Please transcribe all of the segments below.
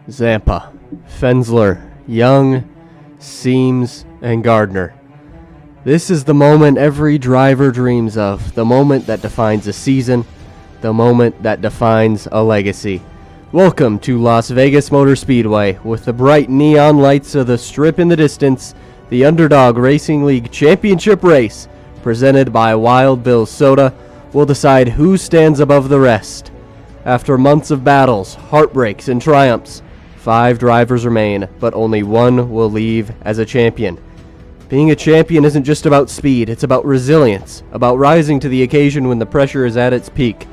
Zampa, Fensler, Young, Seams, and Gardner. This is the moment every driver dreams of, the moment that defines a season, the moment that defines a legacy. Welcome to Las Vegas Motor Speedway. With the bright neon lights of the strip in the distance, the Underdog Racing League Championship race, presented by Wild Bill Soda, will decide who stands above the rest. After months of battles, heartbreaks, and triumphs, 5 drivers remain, but only one will leave as a champion. Being a champion isn't just about speed, it's about resilience, about rising to the occasion when the pressure is at its peak.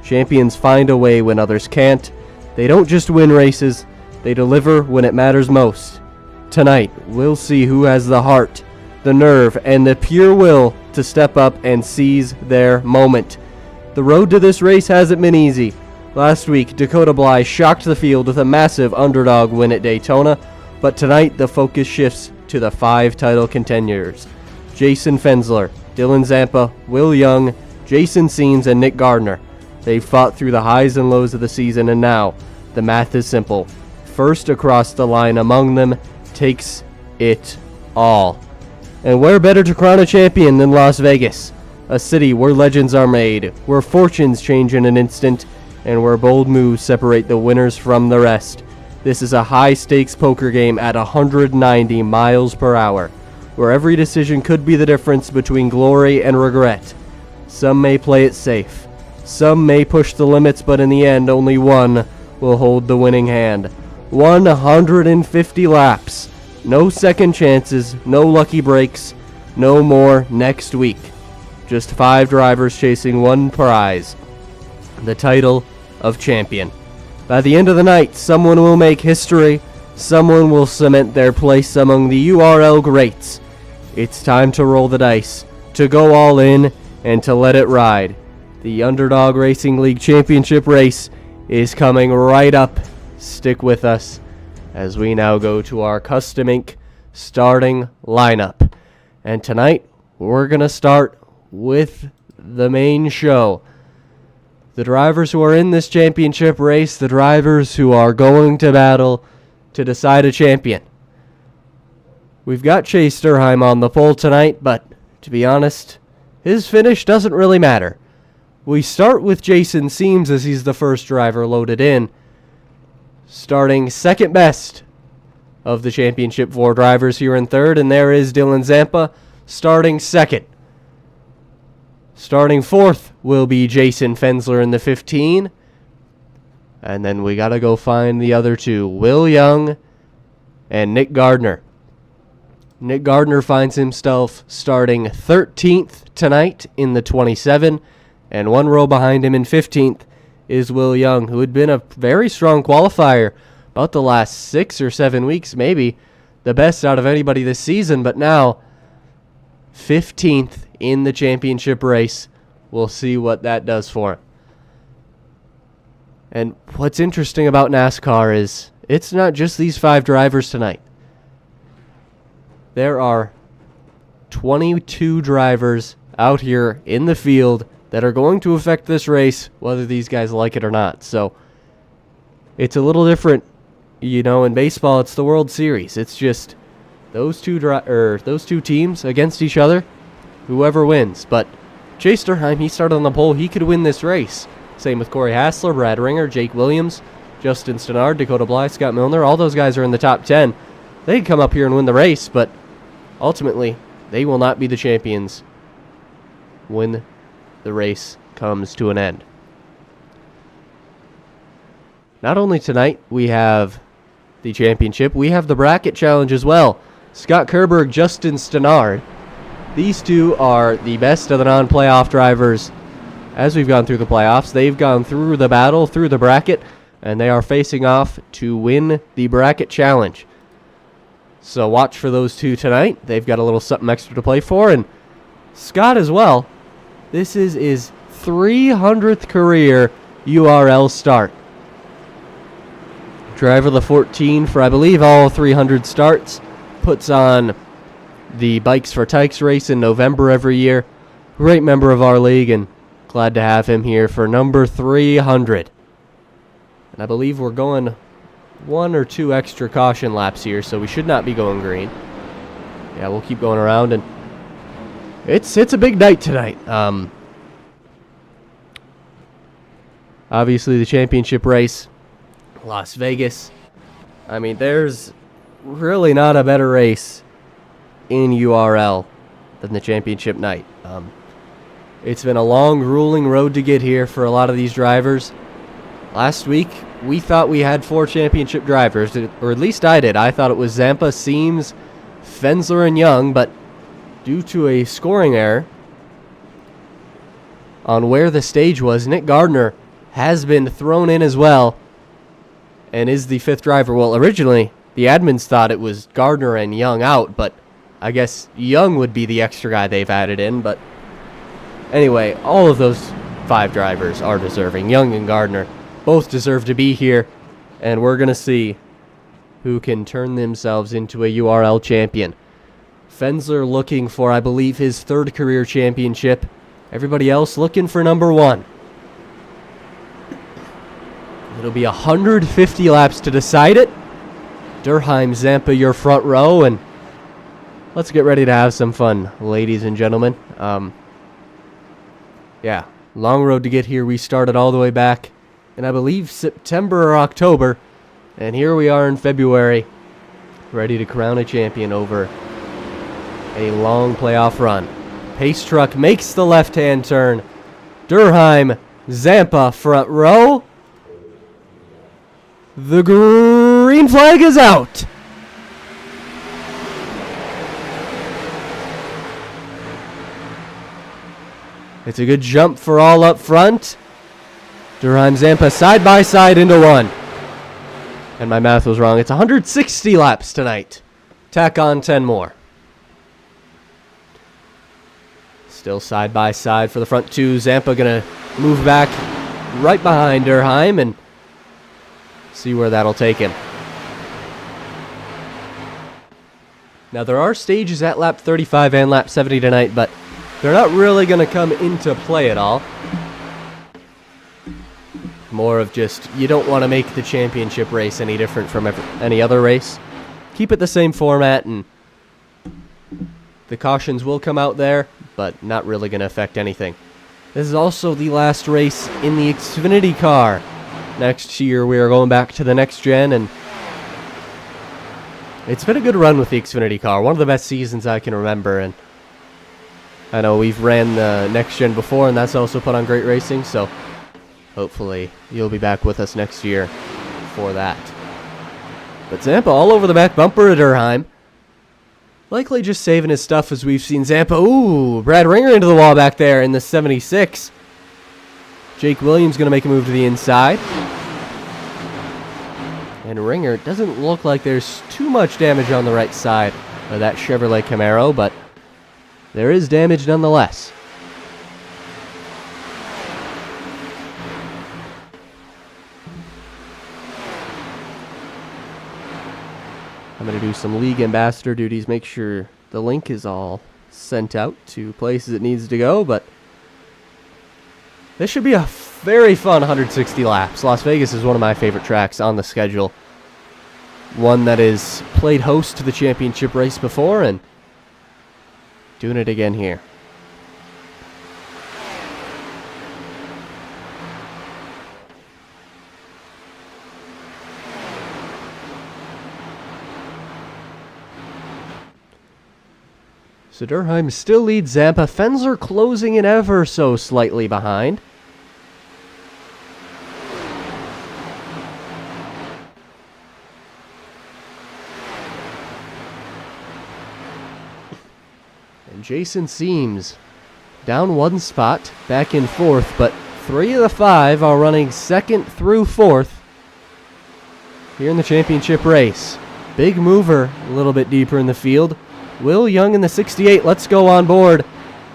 Champions find a way when others can't. They don't just win races, they deliver when it matters most. Tonight, we'll see who has the heart, the nerve, and the pure will to step up and seize their moment. The road to this race hasn't been easy. Last week, Dakota Bly shocked the field with a massive underdog win at Daytona, but tonight the focus shifts to the 5 title contenders: Jason Fensler, Dylan Zampa, Will Young, Jason Seams, and Nick Gardner. They've fought through the highs and lows of the season, and now the math is simple. First across the line among them takes it all. And where better to crown a champion than Las Vegas? A city where legends are made, where fortunes change in an instant, and where bold moves separate the winners from the rest. This is a high-stakes poker game at 190 miles per hour, where every decision could be the difference between glory and regret. Some may play it safe. Some may push the limits, but in the end, only one will hold the winning hand. 150 laps. No second chances, no lucky breaks, no more next week. Just 5 drivers chasing one prize: the title of champion. By the end of the night, someone will make history. Someone will cement their place among the URL greats. It's time to roll the dice, to go all in, and to let it ride. The Underdog Racing League Championship race is coming right up. Stick with us as we now go to our Custom Ink starting lineup. And tonight, we're going to start with the main show. The drivers who are in this championship race, the drivers who are going to battle to decide a champion. We've got Chase Sturheim on the pole tonight, but to be honest, his finish doesn't really matter. We start with Jason Seams as he's the first driver loaded in, starting second best of the championship 4 drivers here in third, and there is Dylan Zampa starting second. Starting fourth will be Jason Fensler in the 15. And then we got to go find the other 2, Will Young and Nick Gardner. Nick Gardner finds himself starting 13th tonight in the 27, and 1 row behind him in 15th is Will Young, who had been a very strong qualifier about the last 6 or 7 weeks, maybe the best out of anybody this season, but now 15th in the championship race. We'll see what that does for him. And what's interesting about NASCAR is it's not just these 5 drivers tonight. There are 22 drivers out here in the field that are going to affect this race, whether these guys like it or not. So it's a little different. You know, in baseball, it's the World Series. It's just those two teams against each other, whoever wins. But Chase Sturheim, he started on the pole. He could win this race. Same with Corey Hassler, Brad Ringer, Jake Williams, Justin Stenard, Dakota Bly, Scott Milner. All those guys are in the top 10. They could come up here and win the race, but ultimately, they will not be the champions when the race comes to an end. Not only tonight we have the championship, we have the bracket challenge as well. Scott Kerberg, Justin Stenard. These 2 are the best of the non-playoff drivers. As we've gone through the playoffs, they've gone through the battle, through the bracket, and they are facing off to win the bracket challenge. So watch for those 2 tonight. They've got a little something extra to play for, and Scott as well. This is his 300th career URL start. Driver the 14 for, I believe, all 300 starts. Puts on the Bikes for Tykes race in November every year. Great member of our league, and glad to have him here for number 300. And I believe we're going 1 or 2 extra caution laps here, so we should not be going green. Yeah, we'll keep going around, and it's a big night tonight. Obviously, the championship race, Las Vegas. I mean, there's really not a better race in URL than the championship night. It's been a long, grueling road to get here for a lot of these drivers. Last week, we thought we had 4 championship drivers, or at least I did. I thought it was Zampa, Seams, Fensler, and Young, but due to a scoring error on where the stage was, Nick Gardner has been thrown in as well and is the 5th driver. Well, originally, the admins thought it was Gardner and Young out, but I guess Young would be the extra guy they've added in. But anyway, all of those 5 drivers are deserving. Young and Gardner both deserve to be here, and we're going to see who can turn themselves into a URL champion. Fensler looking for, I believe, his 3rd career championship. Everybody else looking for number 1. It'll be 150 laps to decide it. Durheim, Zampa, your front row, and let's get ready to have some fun, ladies and gentlemen. Yeah, long road to get here. We started all the way back in, I believe, September or October, and here we are in February, ready to crown a champion over a long playoff run. Pace truck makes the left-hand turn. Durheim, Zampa, front row. The green flag is out. It's a good jump for all up front. Durheim, Zampa side by side into one. And my math was wrong. It's 160 laps tonight. Tack on 10 more. Still side by side for the front 2. Zampa going to move back right behind Durheim and see where that'll take him. Now, there are stages at lap 35 and lap 70 tonight, but they're not really going to come into play at all. More of just, you don't want to make the championship race any different from any other race. Keep it the same format, and the cautions will come out there, but not really going to affect anything. This is also the last race in the Xfinity car. Next year, we are going back to the next gen, and it's been a good run with the Xfinity car. One of the best seasons I can remember, and I know we've ran the next gen before, and that's also put on great racing, so hopefully you'll be back with us next year for that. But Zampa all over the back bumper at Durheim. Likely just saving his stuff as we've seen Zampa. Ooh, Brad Ringer into the wall back there in the 76. Jake Williams going to make a move to the inside. And Ringer, doesn't look like there's too much damage on the right side of that Chevrolet Camaro, but there is damage nonetheless. I'm going to do some league ambassador duties, make sure the link is all sent out to places it needs to go, but this should be a very fun 160 laps. Las Vegas is one of my favorite tracks on the schedule. One that has played host to the championship race before and doing it again here. So Durheim still leads Zampa. Fensler closing in ever so slightly behind. And Jason Seams down 1 spot, back in 4th, but 3 of the 5 are running 2nd through 4th here in the championship race. Big mover a little bit deeper in the field. Will Young in the 68, let's go on board.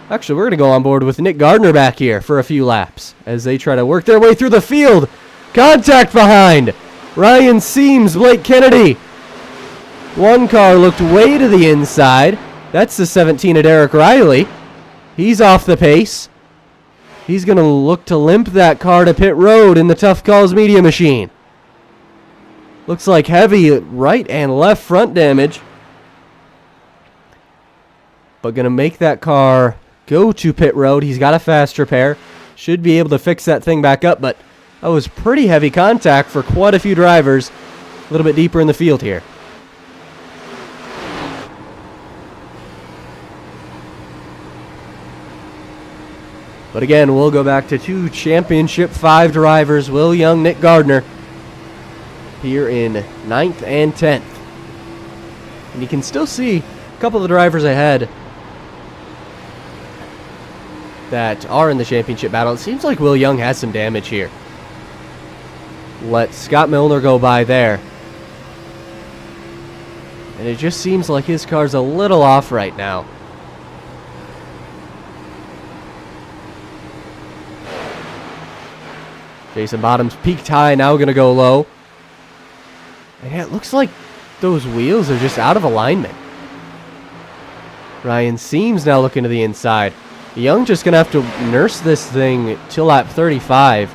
Actually, we're going to go on board with Nick Gardner back here for a few laps as they try to work their way through the field. Contact behind. Ryan Seams, Blake Kennedy. One car looked way to the inside. That's the 17 of Derek Riley. He's off the pace. He's going to look to limp that car to pit road in the Tough Calls Media Machine. Looks like heavy right and left front damage. But going to make that car go to pit road. He's got a fast repair. Should be able to fix that thing back up, but that was pretty heavy contact for quite a few drivers. A little bit deeper in the field here. But again, we'll go back to 2 Championship 5 drivers, Will Young, Nick Gardner, here in 9th and 10th. And you can still see a couple of the drivers ahead that are in the championship battle. It seems like Will Young has some damage here. Let Scott Milner go by there. And it just seems like his car's a little off right now. Jason Bottom's peaked high, now going to go low. And yeah, it looks like those wheels are just out of alignment. Ryan Seams now looking to the inside. Young just going to have to nurse this thing till lap 35.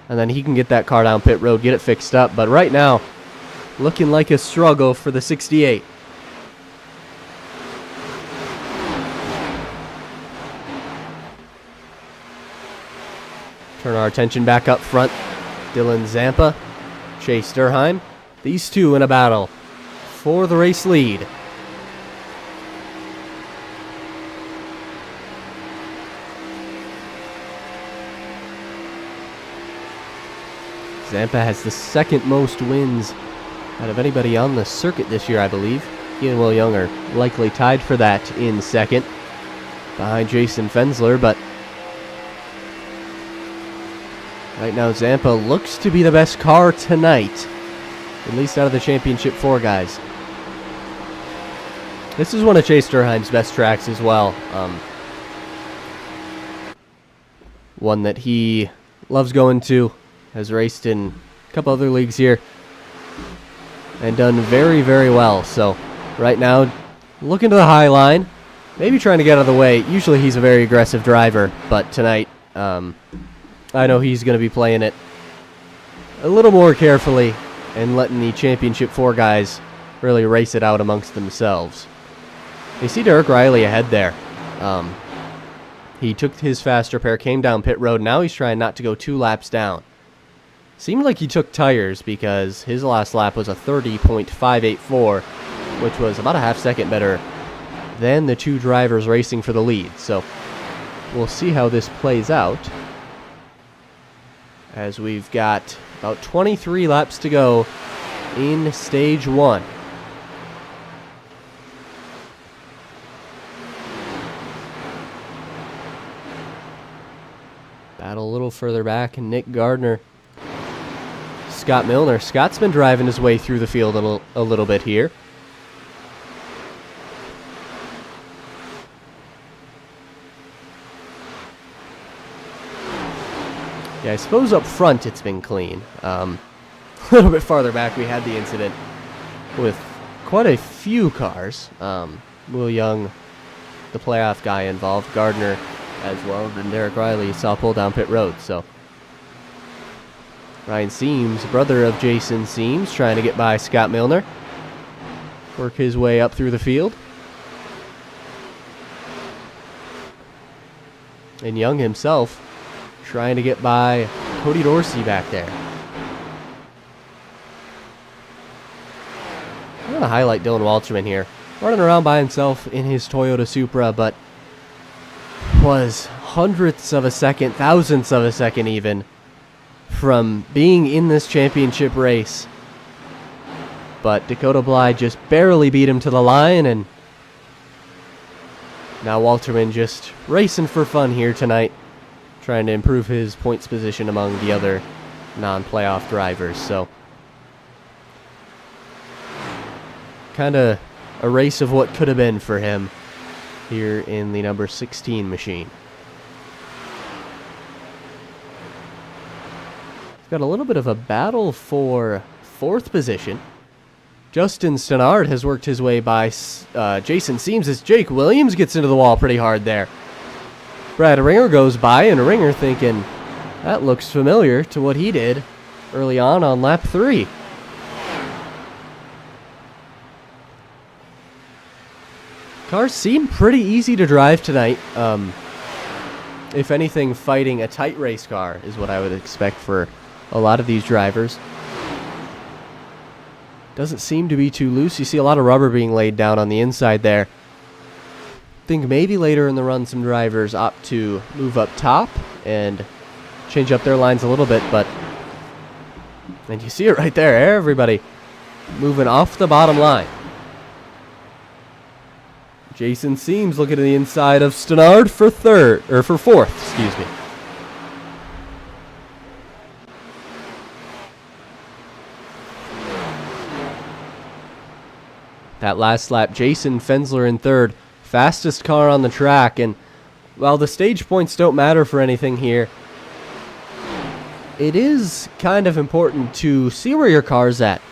And then he can get that car down pit road, get it fixed up. But right now, looking like a struggle for the 68. Turn our attention back up front. Dylan Zampa, Chase Durheim. These two in a battle for the race lead. Zampa has the second most wins out of anybody on the circuit this year, I believe. He and Will Young are likely tied for that in second, behind Jason Fensler, but right now Zampa looks to be the best car tonight, at least out of the Championship 4 guys. This is one of Chase Durheim's best tracks as well. One that he loves going to. Has raced in a couple other leagues here and done very, very well. So right now, looking to the high line, maybe trying to get out of the way. Usually he's a very aggressive driver, but tonight I know he's going to be playing it a little more carefully and letting the Championship 4 guys really race it out amongst themselves. You see Derek Riley ahead there. He took his fast repair, came down pit road. Now he's trying not to go 2 laps down. Seemed like he took tires because his last lap was a 30.584, which was about a half second better than the 2 drivers racing for the lead. So we'll see how this plays out, as we've got about 23 laps to go in stage 1. Battle a little further back, and Nick Gardner, Scott Milner. Scott's been driving his way through the field a little bit here. Yeah, I suppose up front it's been clean. A little bit farther back we had the incident with quite a few cars. Will Young, the playoff guy, involved. Gardner as well. And Derek Riley saw pull down pit road. So Ryan Seams, brother of Jason Seams, trying to get by Scott Milner. Work his way up through the field. And Young himself trying to get by Cody Dorsey back there. I'm going to highlight Dylan Walterman here. Running around by himself in his Toyota Supra, but was hundredths of a second, thousandths of a second even, from being in this championship race. But Dakota Bly just barely beat him to the line, and now Walterman just racing for fun here tonight, trying to improve his points position among the other non-playoff drivers. So kind of a race of what could have been for him here in the number 16 machine. Got a little bit of a battle for 4th position. Justin Stannard has worked his way by Jason Seams as Jake Williams gets into the wall pretty hard there. Brad Ringer goes by, and Ringer thinking, that looks familiar to what he did early on lap 3. Cars seem pretty easy to drive tonight. If anything, fighting a tight race car is what I would expect for a lot of these drivers. Doesn't seem to be too loose. You see a lot of rubber being laid down on the inside there. Think maybe later in the run some drivers opt to move up top and change up their lines a little bit, but and you see it right there, everybody moving off the bottom line. Jason Seams looking to the inside of Stannard for fourth, excuse me. That last lap, Jason Fensler in third, fastest car on the track, and while the stage points don't matter for anything here, it is kind of important to see where your car's at.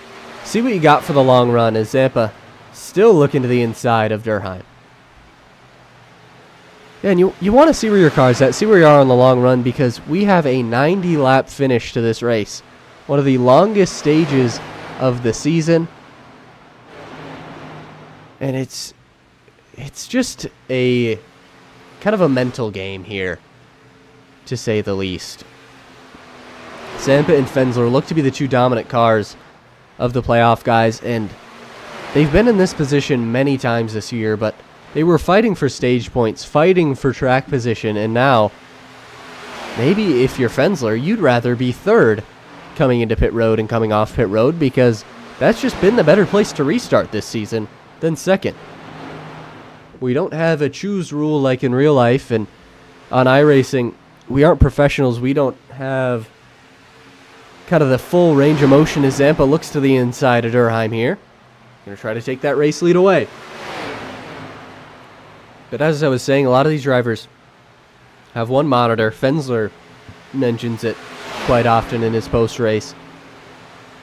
See what you got for the long run, as Zampa still looking to the inside of Durheim. Yeah, and you want to see where your car's at, see where you are on the long run, because we have a 90-lap finish to this race. One of the longest stages of the season. And it's just a kind of a mental game here, to say the least. Zampa and Fensler look to be the two dominant cars of the playoff guys, and they've been in this position many times this year, but they were fighting for stage points, fighting for track position, and now, maybe if you're Fensler, you'd rather be third coming into pit road and coming off pit road, because that's just been the better place to restart this season than second. We don't have a choose rule like in real life, and on iRacing, we aren't professionals. We don't have kind of the full range of motion as Zampa looks to the inside of Durheim here. Going to try to take that race lead away. But as I was saying, a lot of these drivers have one monitor. Fensler mentions it quite often in his post-race.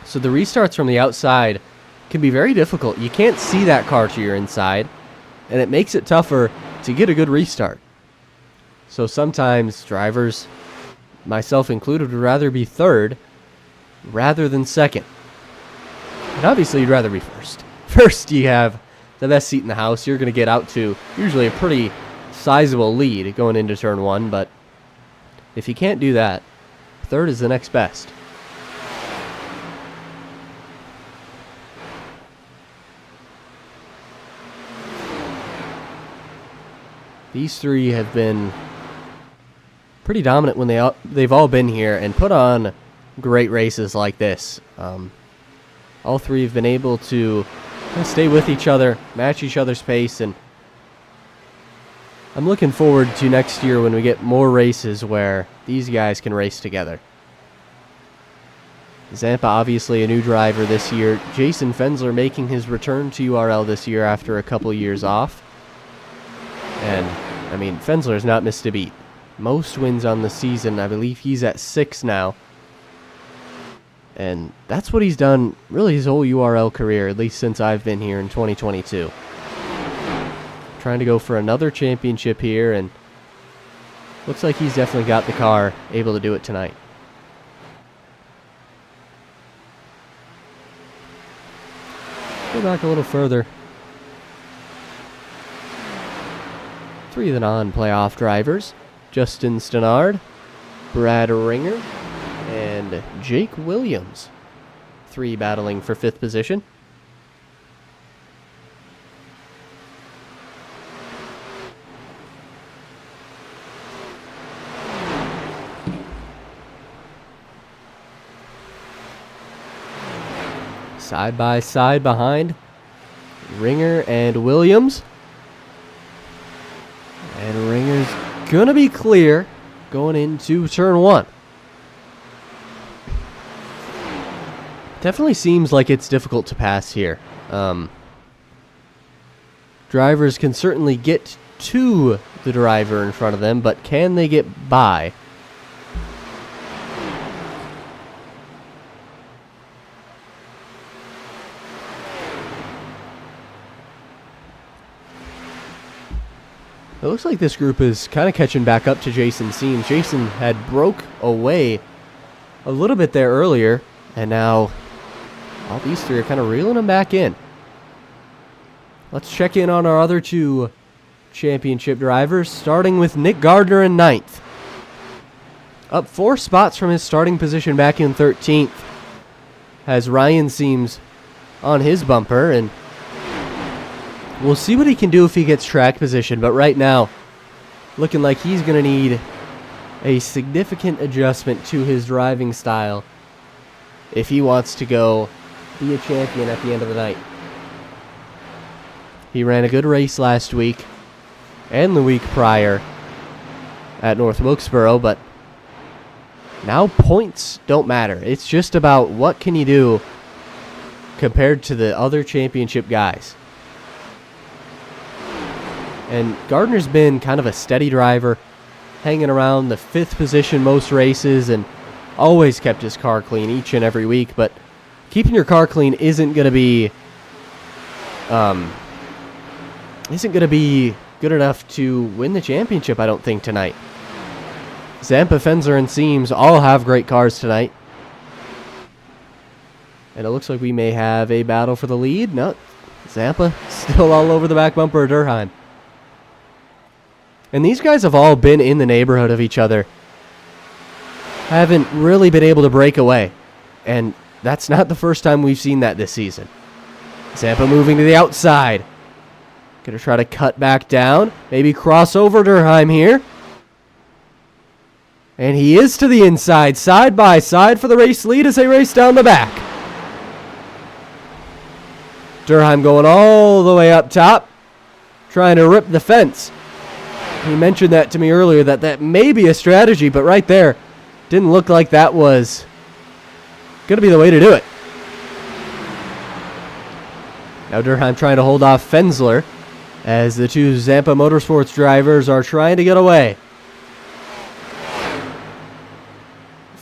So the restarts from the outside can be very difficult. You can't see that car to your inside, and it makes it tougher to get a good restart. So sometimes drivers, myself included, would rather be third rather than second. And obviously you'd rather be first. First, you have the best seat in the house. You're going to get out to usually a pretty sizable lead going into turn one, but if you can't do that, third is the next best. These three have been pretty dominant when they've all been here and put on great races like this. All three have been able to stay with each other, match each other's pace, and I'm looking forward to next year when we get more races where these guys can race together. Zampa, obviously a new driver this year. Jason Fensler making his return to URL this year after a couple years off. And, I mean, Fensler's not missed a beat. Most wins on the season. I believe he's at 6 now. And that's what he's done really his whole URL career, at least since I've been here in 2022. Trying to go for another championship here, and looks like he's definitely got the car able to do it tonight. Go back a little further. 3 of the non-playoff drivers: Justin Stannard, Brad Ringer, and Jake Williams. 3 battling for 5th position. Side by side behind Ringer and Williams. And Ringer's gonna be clear going into turn 1. Definitely seems like it's difficult to pass here. Drivers can certainly get to the driver in front of them, but can they get by? It looks like this group is kind of catching back up to Jason Seams. Jason had broke away a little bit there earlier, and now all these three are kind of reeling them back in. Let's check in on our other two championship drivers, starting with Nick Gardner in 9th. Up 4 spots from his starting position back in 13th, has Ryan Seams on his bumper, and we'll see what he can do if he gets track position, but right now, looking like he's going to need a significant adjustment to his driving style if he wants to go be a champion at the end of the night. He ran a good race last week and the week prior at North Wilkesboro, but now points don't matter. It's just about what can you do compared to the other championship guys. And Gardner's been kind of a steady driver, hanging around the 5th position most races and always kept his car clean each and every week. But keeping your car clean isn't going to be good enough to win the championship, I don't think, tonight. Zampa, Fensler, and Seams all have great cars tonight. And it looks like we may have a battle for the lead. No, Zampa still all over the back bumper of Durheim. And these guys have all been in the neighborhood of each other. Haven't really been able to break away. And that's not the first time we've seen that this season. Zampa moving to the outside. Gonna try to cut back down. Maybe cross over Durheim here. And he is to the inside, side by side for the race lead as they race down the back. Durheim going all the way up top, trying to rip the fence. He mentioned that to me earlier, that may be a strategy, but right there, didn't look like that was going to be the way to do it. Now Durheim trying to hold off Fensler as the two Zampa Motorsports drivers are trying to get away.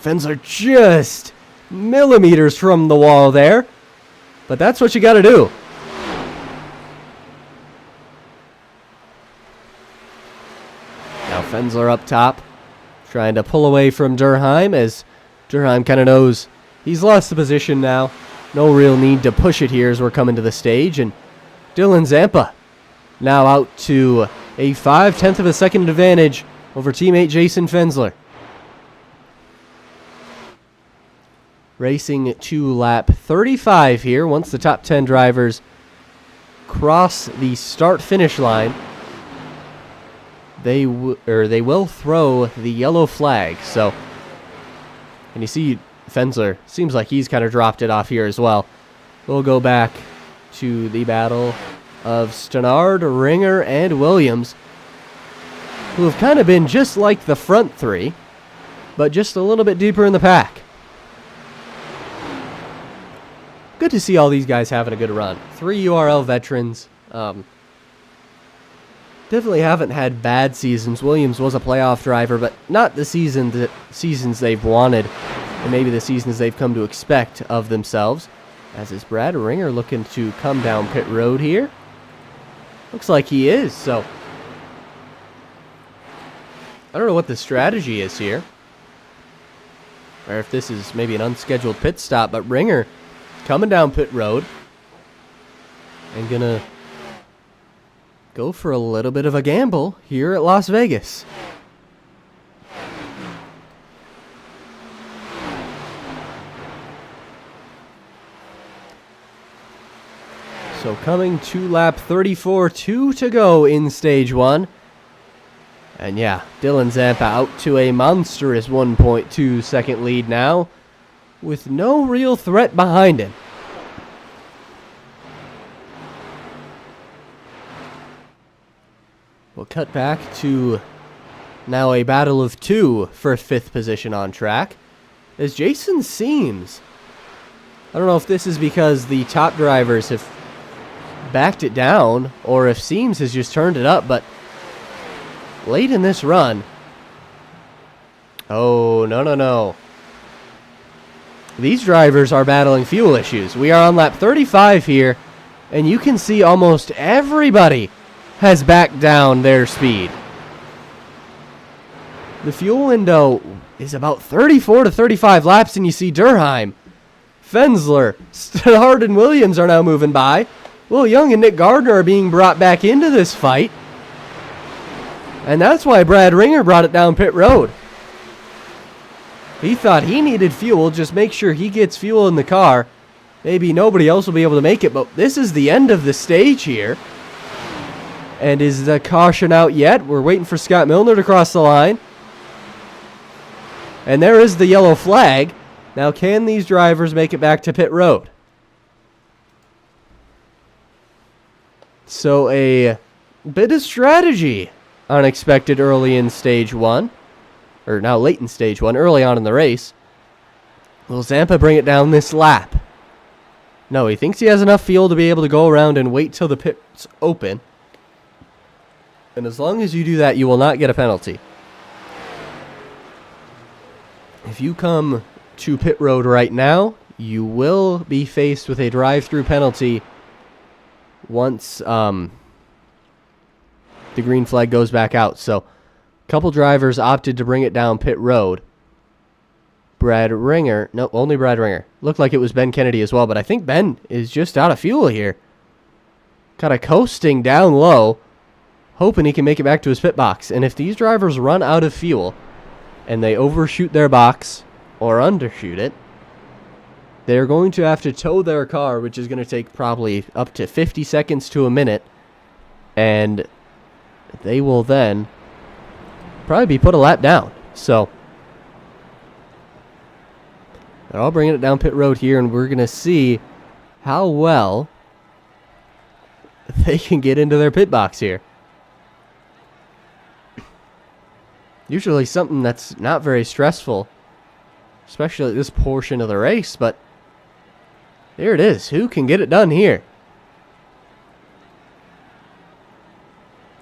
Fensler just millimeters from the wall there, but that's what you got to do. Now Fensler up top, trying to pull away from Durheim as Durheim kind of knows he's lost the position now. No real need to push it here as we're coming to the stage. And Dylan Zampa now out to a 0.5 of a second advantage over teammate Jason Fensler. Racing to lap 35 here once the top 10 drivers cross the start-finish line. They will throw the yellow flag. So, and you see Fensler seems like he's kind of dropped it off here as well. We'll go back to the battle of Stannard, Ringer, and Williams, who have kind of been just like the front three, but just a little bit deeper in the pack. Good to see all these guys having a good run. 3 URL veterans. Definitely haven't had bad seasons. Williams was a playoff driver, but not the seasons they've wanted, and maybe the seasons they've come to expect of themselves. As is Brad Ringer looking to come down pit road here. Looks like he is, so I don't know what the strategy is here, or if this is maybe an unscheduled pit stop, but Ringer coming down pit road and gonna go for a little bit of a gamble here at Las Vegas. So coming to lap 34, 2 to go in stage 1. And yeah, Dylan Zampa out to a monstrous 1.2 second lead now, with no real threat behind him. We'll cut back to now a battle of 2 for 5th position on track, as Jason Seams, I don't know if this is because the top drivers have backed it down or if Seams has just turned it up, but late in this run, oh, no. These drivers are battling fuel issues. We are on lap 35 here, and you can see almost everybody has backed down their speed. The fuel window is about 34 to 35 laps, and you see Durheim, Fensler, Stannard, and Williams are now moving by. Will Young and Nick Gardner are being brought back into this fight. And that's why Brad Ringer brought it down pit road. He thought he needed fuel. Just make sure he gets fuel in the car. Maybe nobody else will be able to make it. But this is the end of the stage here. And is the caution out yet? We're waiting for Scott Milner to cross the line. And there is the yellow flag. Now, can these drivers make it back to pit road? So, a bit of strategy unexpected early in stage one. Or now late in stage one, early on in the race. Will Zampa bring it down this lap? No, he thinks he has enough fuel to be able to go around and wait till the pits open. And as long as you do that, you will not get a penalty. If you come to pit road right now, you will be faced with a drive-through penalty once the green flag goes back out. So, a couple drivers opted to bring it down pit road. Brad Ringer, no, only Brad Ringer. Looked like it was Ben Kennedy as well, but I think Ben is just out of fuel here. Kind of coasting down low, hoping he can make it back to his pit box. And if these drivers run out of fuel and they overshoot their box or undershoot it, they're going to have to tow their car, which is going to take probably up to 50 seconds to a minute. And they will then probably be put a lap down. So, they're all bringing it down pit road here, and we're going to see how well they can get into their pit box here. Usually something that's not very stressful, especially at this portion of the race, but there it is. Who can get it done here?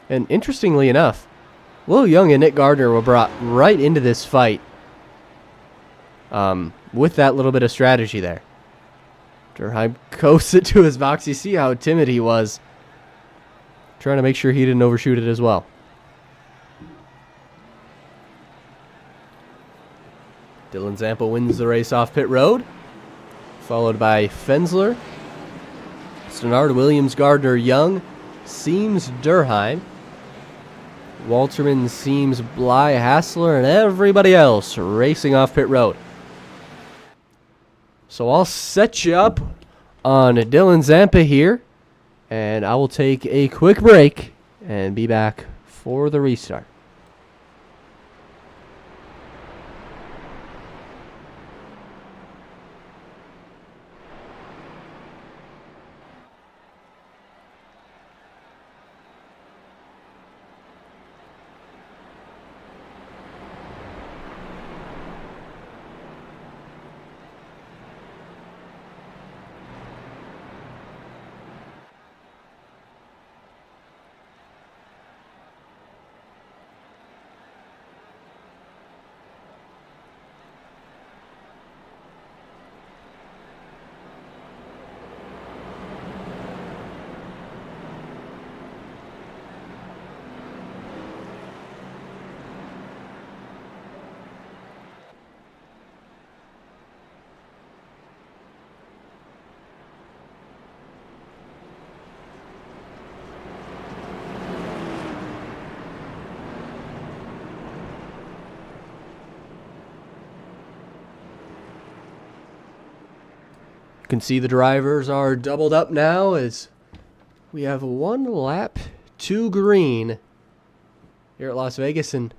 And interestingly enough, Will Young and Nick Gardner were brought right into this fight with that little bit of strategy there. Durheim coasted to his box. You see how timid he was, trying to make sure he didn't overshoot it as well. Dylan Zampa wins the race off pit road, followed by Fensler, Stannard, Williams, Gardner, Young, Seams, Durheim, Walterman, Seams, Bly, Hassler, and everybody else racing off pit road. So I'll set you up on Dylan Zampa here, and I will take a quick break and be back for the restart. You can see the drivers are doubled up now as we have one lap to green here at Las Vegas, and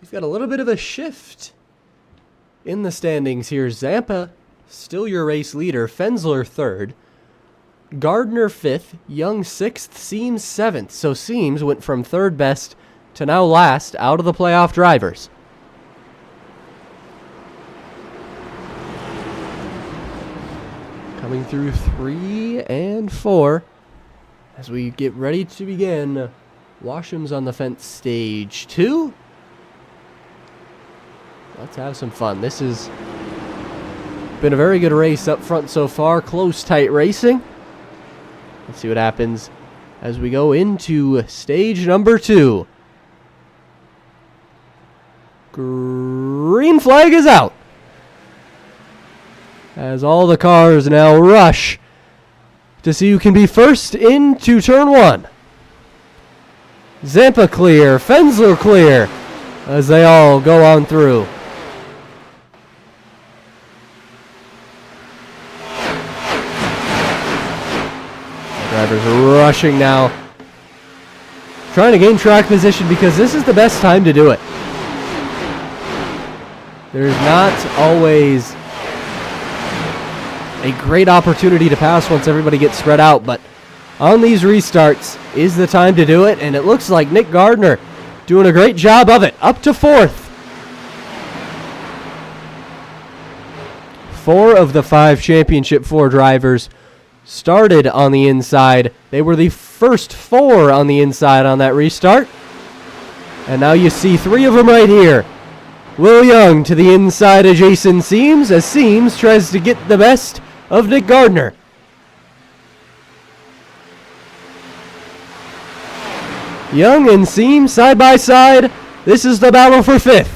we've got a little bit of a shift in the standings here. Zampa, still your race leader, Fensler third, Gardner fifth, Young sixth, Seams seventh. So Seams went from third best to now last out of the playoff drivers. Coming through 3 and 4 as we get ready to begin Washam's on the Fence Stage 2. Let's have some fun. This has been a very good race up front so far. Close, tight racing. Let's see what happens as we go into stage number 2. Green flag is out. As all the cars now rush to see who can be first into turn 1. Zampa clear, Fensler clear, as they all go on through. Drivers rushing now, trying to gain track position because this is the best time to do it. There's not always a great opportunity to pass once everybody gets spread out, but on these restarts is the time to do it, and it looks like Nick Gardner doing a great job of it. Up to 4th. 4 of the 5 Championship 4 drivers started on the inside. They were the first 4 on the inside on that restart. And now you see 3 of them right here. Will Young to the inside of Jason Seams, as Seams tries to get the best of Nick Gardner. Young and Seams side by side. This is the battle for 5th.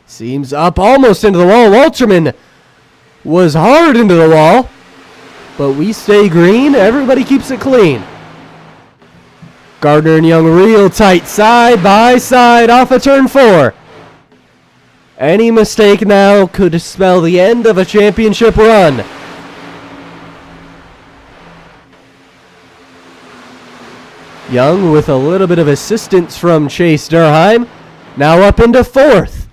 Seams up almost into the wall. Walterman was hard into the wall, but we stay green. Everybody keeps it clean. Gardner and Young real tight side by side off of turn 4. Any mistake now could spell the end of a championship run. Young with a little bit of assistance from Chase Durheim. Now up into 4th.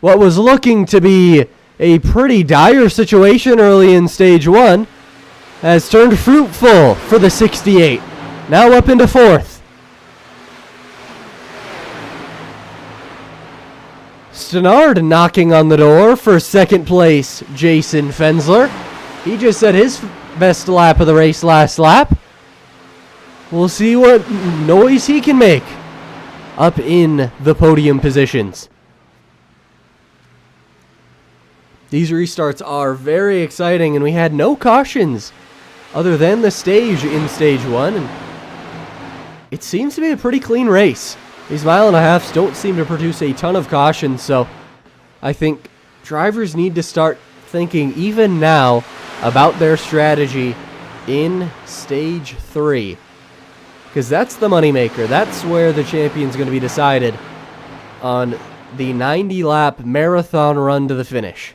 What was looking to be a pretty dire situation early in stage 1 has turned fruitful for the 68. Now up into 4th. Stenard knocking on the door for 2nd place, Jason Fensler. He just set his best lap of the race last lap. We'll see what noise he can make up in the podium positions. These restarts are very exciting, and we had no cautions other than the stage in stage 1. And it seems to be a pretty clean race. These mile and a halves don't seem to produce a ton of caution, so I think drivers need to start thinking even now about their strategy in stage 3. Because that's the moneymaker. That's where the champion's going to be decided on the 90-lap marathon run to the finish.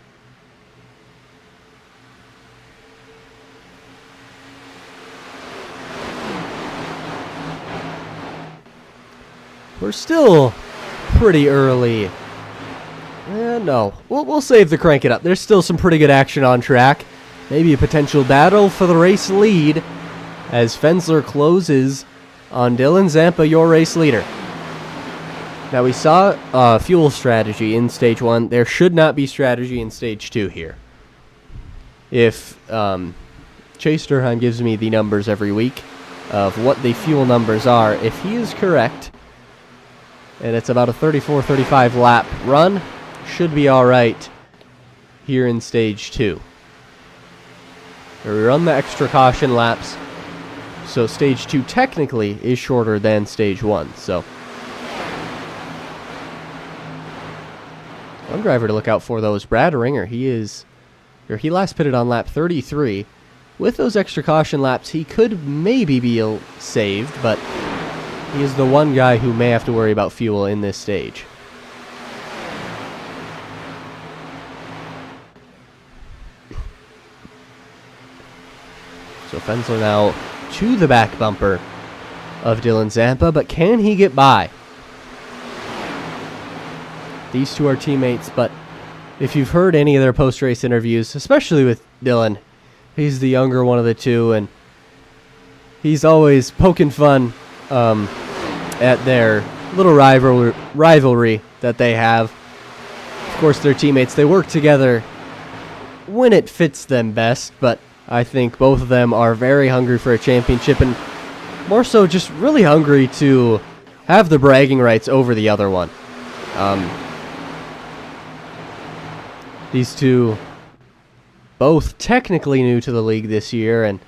We're still pretty early. No, we'll save the crank it up. There's still some pretty good action on track. Maybe a potential battle for the race lead as Fensler closes on Dylan Zampa, your race leader. Now we saw fuel strategy in stage 1. There should not be strategy in stage 2 here. If Chase Durheim gives me the numbers every week of what the fuel numbers are, if he is correct, and it's about a 34-35 lap run, should be alright here in stage 2. We run the extra caution laps, so stage 2 technically is shorter than stage 1. So one driver to look out for, though, is Brad Ringer. He last pitted on lap 33. With those extra caution laps, he could maybe be saved, but he is the one guy who may have to worry about fuel in this stage. So Fensler now to the back bumper of Dylan Zampa, but can he get by? These two are teammates, but if you've heard any of their post-race interviews, especially with Dylan, he's the younger one of the two, and he's always poking fun at their little rivalry that they have. Of course, they're teammates. They work together when it fits them best, but I think both of them are very hungry for a championship, and more so just really hungry to have the bragging rights over the other one. These two both technically new to the league this year and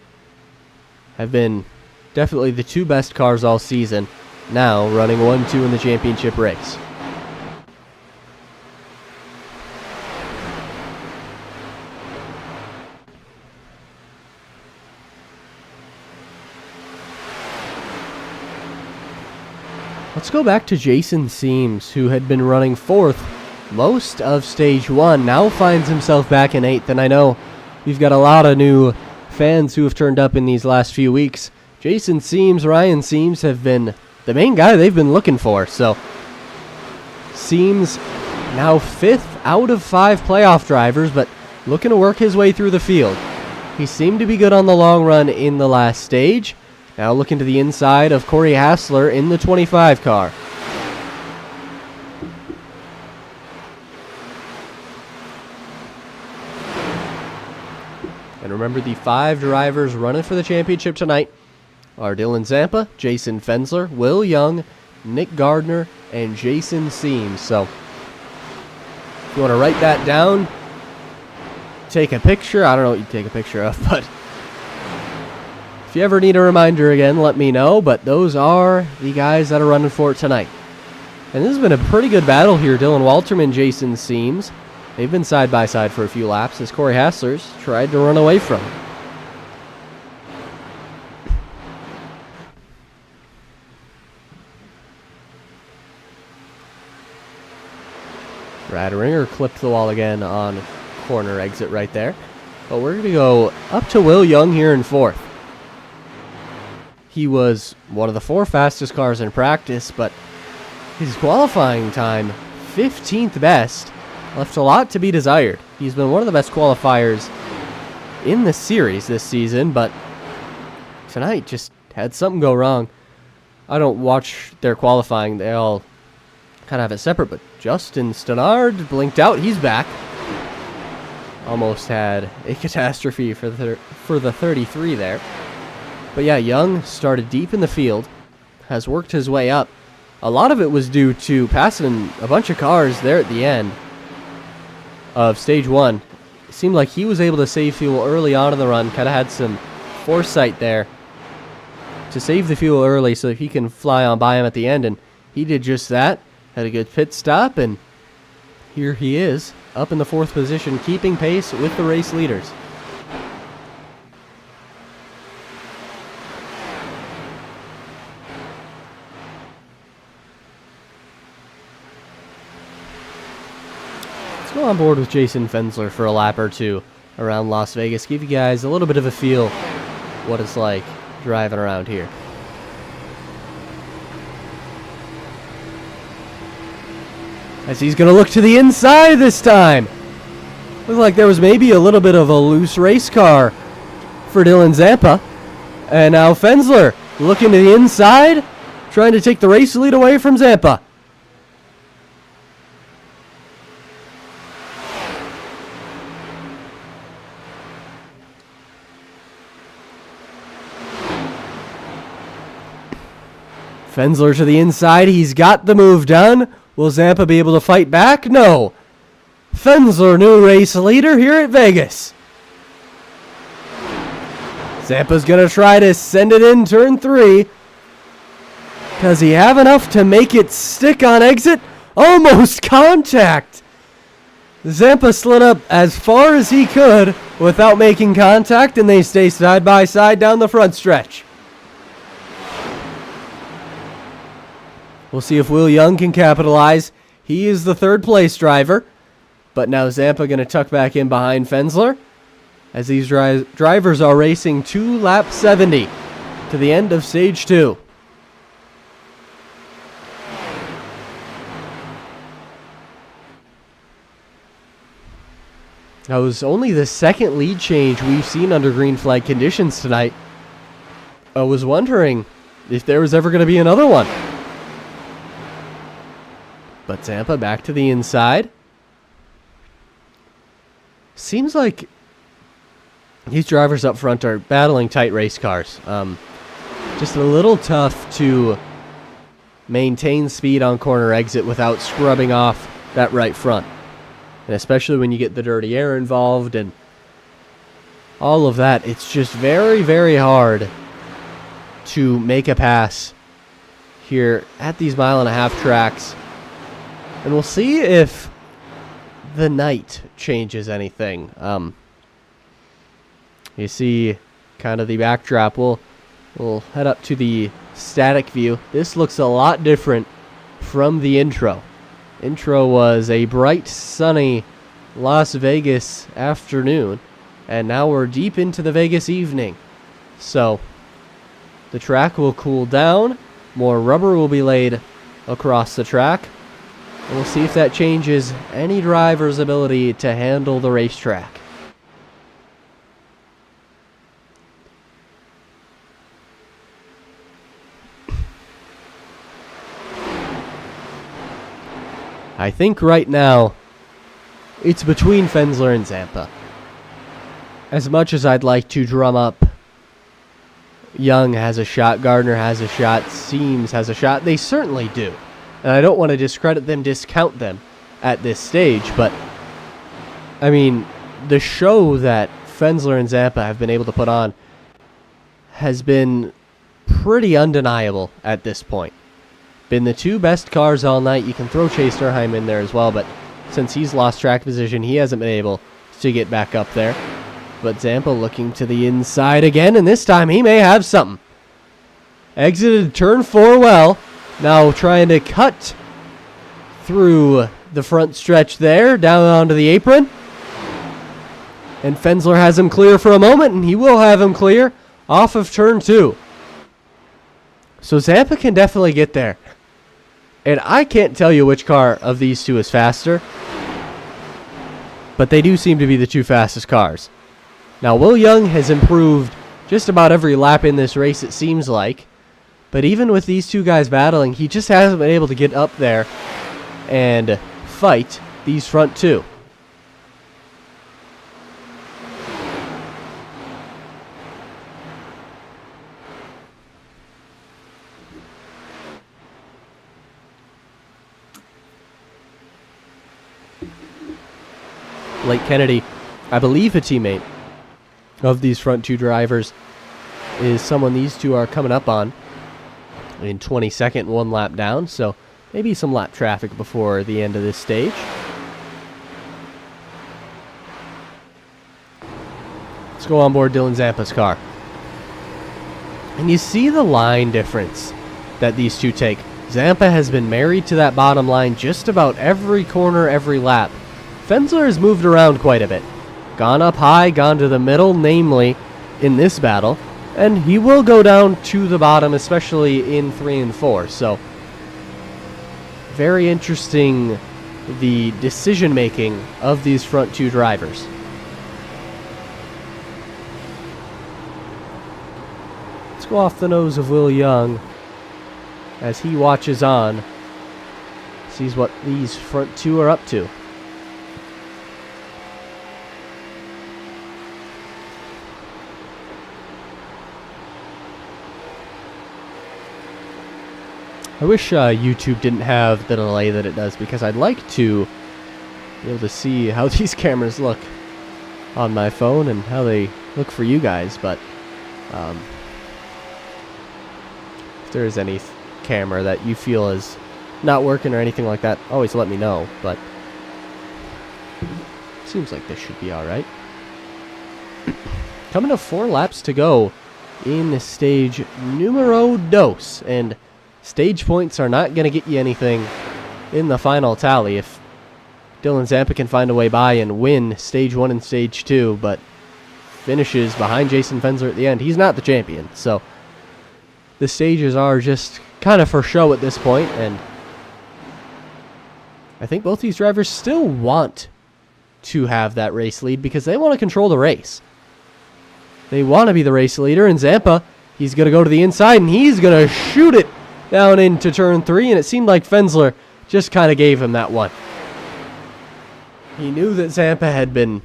have been Definitely the two best cars all season, now running 1-2 in the championship race. Let's go back to Jason Seams, who had been running 4th most of Stage 1, now finds himself back in 8th, and I know we've got a lot of new fans who have turned up in these last few weeks. Jason Seams, Ryan Seams have been the main guy they've been looking for, so Seams now 5th out of 5 playoff drivers, but looking to work his way through the field. He seemed to be good on the long run in the last stage. Now looking to the inside of Corey Hassler in the 25 car. And remember, the 5 drivers running for the championship tonight are Dylan Zampa, Jason Fensler, Will Young, Nick Gardner, and Jason Seams. So if you want to write that down, take a picture. I don't know what you take a picture of, but if you ever need a reminder again, let me know. But those are the guys that are running for it tonight. And this has been a pretty good battle here. Dylan Walterman, Jason Seams. They've been side by side for a few laps as Corey Hassler's tried to run away from him. Brad Ringer clipped the wall again on corner exit right there. But we're going to go up to Will Young here in 4th. He was one of the 4 fastest cars in practice, but his qualifying time, 15th best, left a lot to be desired. He's been one of the best qualifiers in the series this season, but tonight just had something go wrong. I don't watch their qualifying. They all kind of have it separate, but Justin Stannard blinked out. He's back. Almost had a catastrophe for the 33 there. But yeah, Young started deep in the field, has worked his way up. A lot of it was due to passing a bunch of cars there at the end of Stage 1. It seemed like he was able to save fuel early on in the run, kind of had some foresight there to save the fuel early so that he can fly on by him at the end, and he did just that. Had a good pit stop, and here he is, up in the 4th position, keeping pace with the race leaders. Let's go on board with Jason Fensler for a lap or two around Las Vegas. Give you guys a little bit of a feel what it's like driving around here. As he's going to look to the inside this time. Looks like there was maybe a little bit of a loose race car for Dylan Zampa. And now Fensler looking to the inside, trying to take the race lead away from Zampa. Fensler to the inside. He's got the move done. Will Zampa be able to fight back? No. Fensler, new race leader here at Vegas. Zampa's going to try to send it in turn 3. Does he have enough to make it stick on exit? Almost contact. Zampa slid up as far as he could without making contact, and they stay side by side down the front stretch. We'll see if Will Young can capitalize. He is the 3rd place driver. But now Zampa going to tuck back in behind Fensler as these drivers are racing to lap 70 to the end of Stage 2. That was only the 2nd lead change we've seen under green flag conditions tonight. I was wondering if there was ever going to be another one. But Zampa back to the inside. Seems like these drivers up front are battling tight race cars. Just a little tough to maintain speed on corner exit without scrubbing off that right front. And especially when you get the dirty air involved and all of that, it's just very, very hard to make a pass here at these 1.5-mile tracks. And we'll see if the night changes anything. You see kind of the backdrop. We'll head up to the static view. This looks a lot different from the intro. Intro was a bright, sunny Las Vegas afternoon, and now we're deep into the Vegas evening. So the track will cool down, more rubber will be laid across the track, and we'll see if that changes any driver's ability to handle the racetrack. I think right now it's between Fensler and Zampa. As much as I'd like to drum up Young has a shot, Gardner has a shot, Seams has a shot, they certainly do. And I don't want to discredit them, discount them at this stage, but I mean, the show that Fensler and Zampa have been able to put on has been pretty undeniable at this point. Been the two best cars all night. You can throw Chase Durheim in there as well, but since he's lost track position, he hasn't been able to get back up there. But Zampa looking to the inside again, and this time he may have something. Exited turn 4 well. Now trying to cut through the front stretch there, down onto the apron. And Fensler has him clear for a moment, and he will have him clear off of turn 2. So Zampa can definitely get there. And I can't tell you which car of these two is faster, but they do seem to be the two fastest cars. Now, Will Young has improved just about every lap in this race, it seems like. But even with these two guys battling, he just hasn't been able to get up there and fight these front two. Blake Kennedy, I believe a teammate of these front two drivers, is someone these two are coming up on in 22nd, 1 lap down, so maybe some lap traffic before the end of this stage. Let's go on board Dylan Zampa's car. And you see the line difference that these two take. Zampa has been married to that bottom line just about every corner, every lap. Fensler has moved around quite a bit. Gone up high, gone to the middle, namely in this battle. And he will go down to the bottom, especially in 3 and 4. So, very interesting, the decision-making of these front two drivers. Let's go off the nose of Will Young as he watches on, sees what these front two are up to. I wish YouTube didn't have the delay that it does, because I'd like to be able to see how these cameras look on my phone and how they look for you guys, but if there is any camera that you feel is not working or anything like that, always let me know, but seems like this should be alright. Coming to 4 laps to go in stage numero dos, and stage points are not going to get you anything in the final tally if Dylan Zampa can find a way by and win stage 1 and stage 2, but finishes behind Jason Fensler at the end. He's not the champion, so the stages are just kind of for show at this point, and I think both these drivers still want to have that race lead because they want to control the race. They want to be the race leader, and Zampa, he's going to go to the inside, and he's going to shoot it down into turn 3, and it seemed like Fensler just kind of gave him that one. He knew that Zampa had been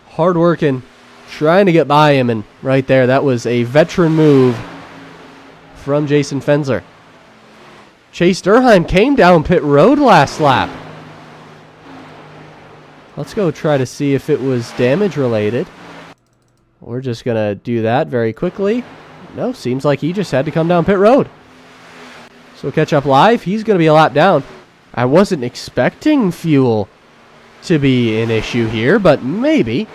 hard working, trying to get by him, and right there, that was a veteran move from Jason Fensler. Chase Durheim came down pit road last lap. Let's go try to see if it was damage related. We're just going to do that very quickly. No, seems like he just had to come down pit road. So catch up live. He's going to be a lap down. I wasn't expecting fuel to be an issue here, but maybe,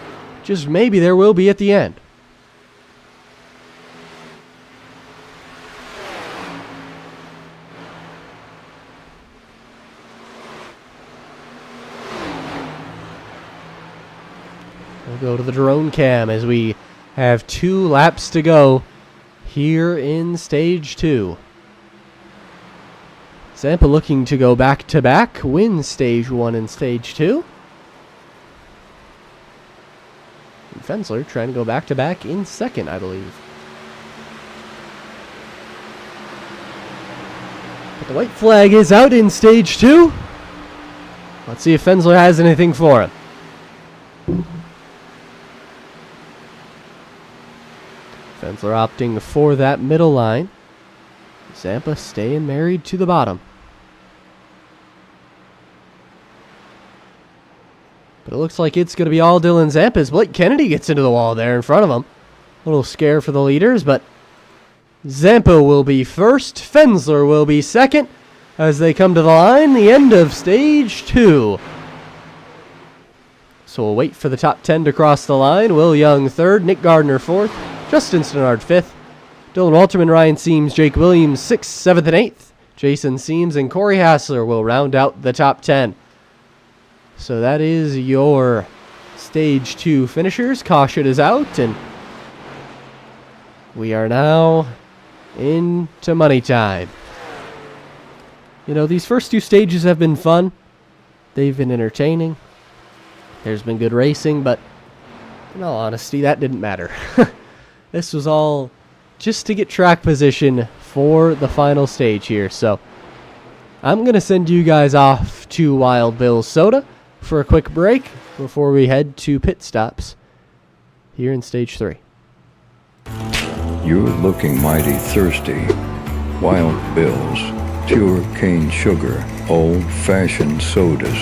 just maybe there will be at the end. We'll go to the drone cam as we have 2 laps to go here in stage 2. Zampa looking to go back-to-back, win stage 1 and stage 2. And Fensler trying to go back-to-back in second, I believe. But the white flag is out in stage 2. Let's see if Fensler has anything for him. Fensler opting for that middle line. Zampa staying married to the bottom. But it looks like it's going to be all Dylan Zampa as Blake Kennedy gets into the wall there in front of him. A little scare for the leaders, but Zampa will be first. Fensler will be second as they come to the line. The end of stage 2. So we'll wait for the top 10 to cross the line. Will Young third, Nick Gardner fourth, Justin Stenard fifth, Dylan Walterman, Ryan Seams, Jake Williams 6th, 7th, and 8th. Jason Seams and Corey Hassler will round out the top 10. So that is your stage 2 finishers. Caution is out, and we are now into money time. You know, these first 2 stages have been fun. They've been entertaining. There's been good racing, but in all honesty, that didn't matter. This was all just to get track position for the final stage here. So I'm going to send you guys off to Wild Bill's Soda for a quick break before we head to pit stops here in stage 3. You're looking mighty thirsty. Wild Bill's pure cane sugar, old-fashioned sodas.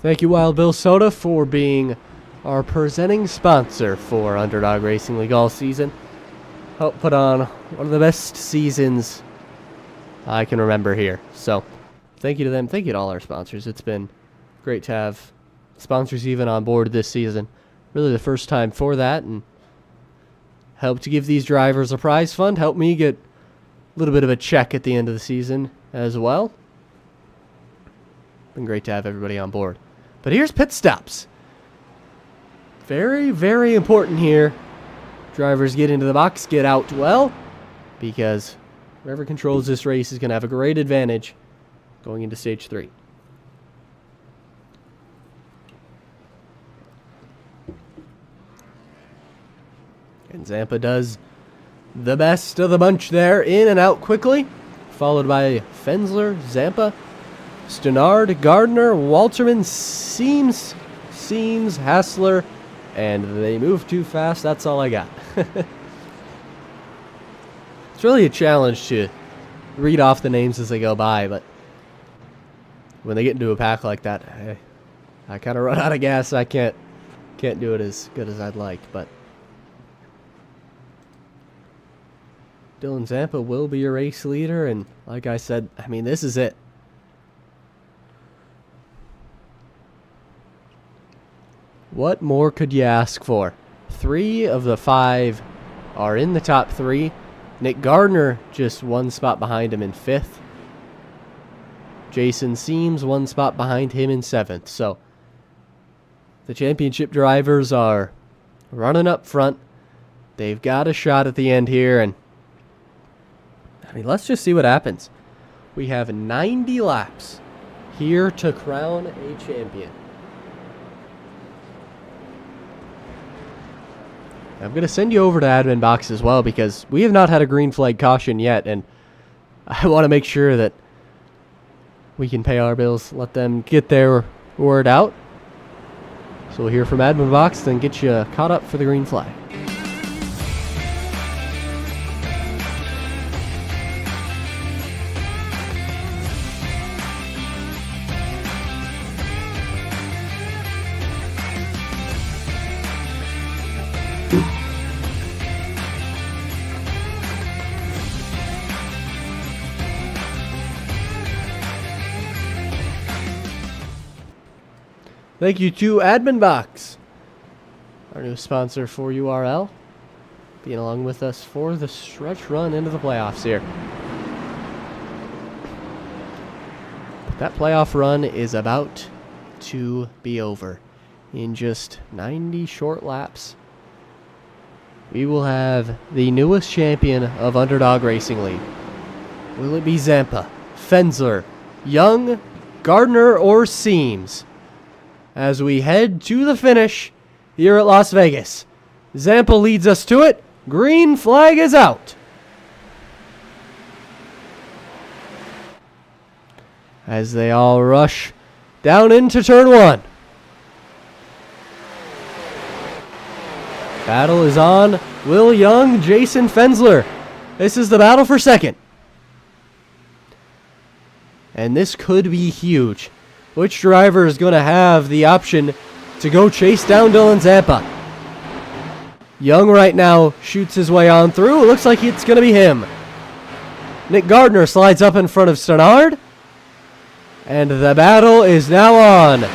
Thank you, Wild Bill Soda, for being our presenting sponsor for Underdog Racing League all season. Helped put on one of the best seasons I can remember here. So, thank you to them. Thank you to all our sponsors. It's been great to have sponsors even on board this season. Really the first time for that, and helped to give these drivers a prize fund. Helped me get a little bit of a check at the end of the season as well. Been great to have everybody on board. But here's pit stops. Very, very important here. Drivers get into the box, get out well, because whoever controls this race is going to have a great advantage going into stage 3. And Zampa does the best of the bunch there, in and out quickly, followed by Fensler, Zampa, Stenard, Gardner, Walterman, Seams, Hassler, and they move too fast. That's all I got. It's really a challenge to read off the names as they go by, but when they get into a pack like that, I kind of run out of gas. I can't do it as good as I'd like, but Dylan Zampa will be your race leader, and like I said, I mean, this is it. What more could you ask for? 3 of the 5 are in the top 3. Nick Gardner just 1 spot behind him in 5th. Jason Seams 1 spot behind him in 7th. So the championship drivers are running up front. They've got a shot at the end here, and I mean, let's just see what happens. We have 90 laps here to crown a champion. I'm going to send you over to admin box as well, because we have not had a green flag caution yet, and I want to make sure that we can pay our bills, let them get their word out. So we'll hear from admin box, then get you caught up for the green flag. Thank you to AdminBox, our new sponsor for URL, being along with us for the stretch run into the playoffs here. That playoff run is about to be over. In just 90 short laps, we will have the newest champion of Underdog Racing League. Will it be Zampa, Fensler, Young, Gardner, or Seams? As we head to the finish here at Las Vegas. Zampa leads us to it. Green flag is out. As they all rush down into turn one. Battle is on. Will Young, Jason Fensler. This is the battle for second. And this could be huge. Which driver is going to have the option to go chase down Dylan Zampa? Young right now shoots his way on through. It looks like it's going to be him. Nick Gardner slides up in front of Stenard. And the battle is now on.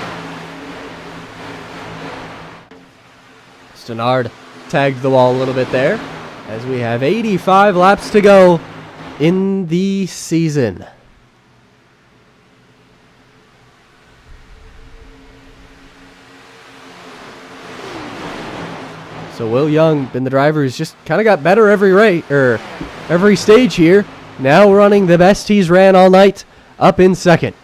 Stenard tagged the wall a little bit there, as we have 85 laps to go in the season. So Will Young, been the driver who's just kind of got better every stage here. Now running the best he's ran all night, up in second.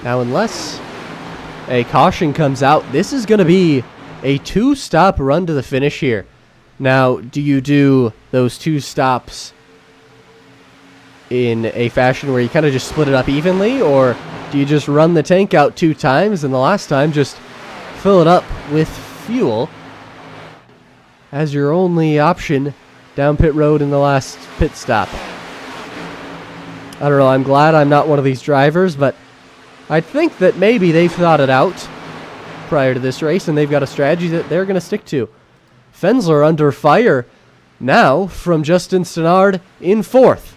Now, unless a caution comes out, this is going to be a two-stop run to the finish here. Now, do you do those two stops in a fashion where you kind of just split it up evenly, or do you just run the tank out 2 times and the last time just fill it up with fuel as your only option down pit road in the last pit stop? I don't know, I'm glad I'm not one of these drivers, but I think that maybe they've thought it out prior to this race and they've got a strategy that they're going to stick to. Fensler under fire now from Justin Stenard in 4th.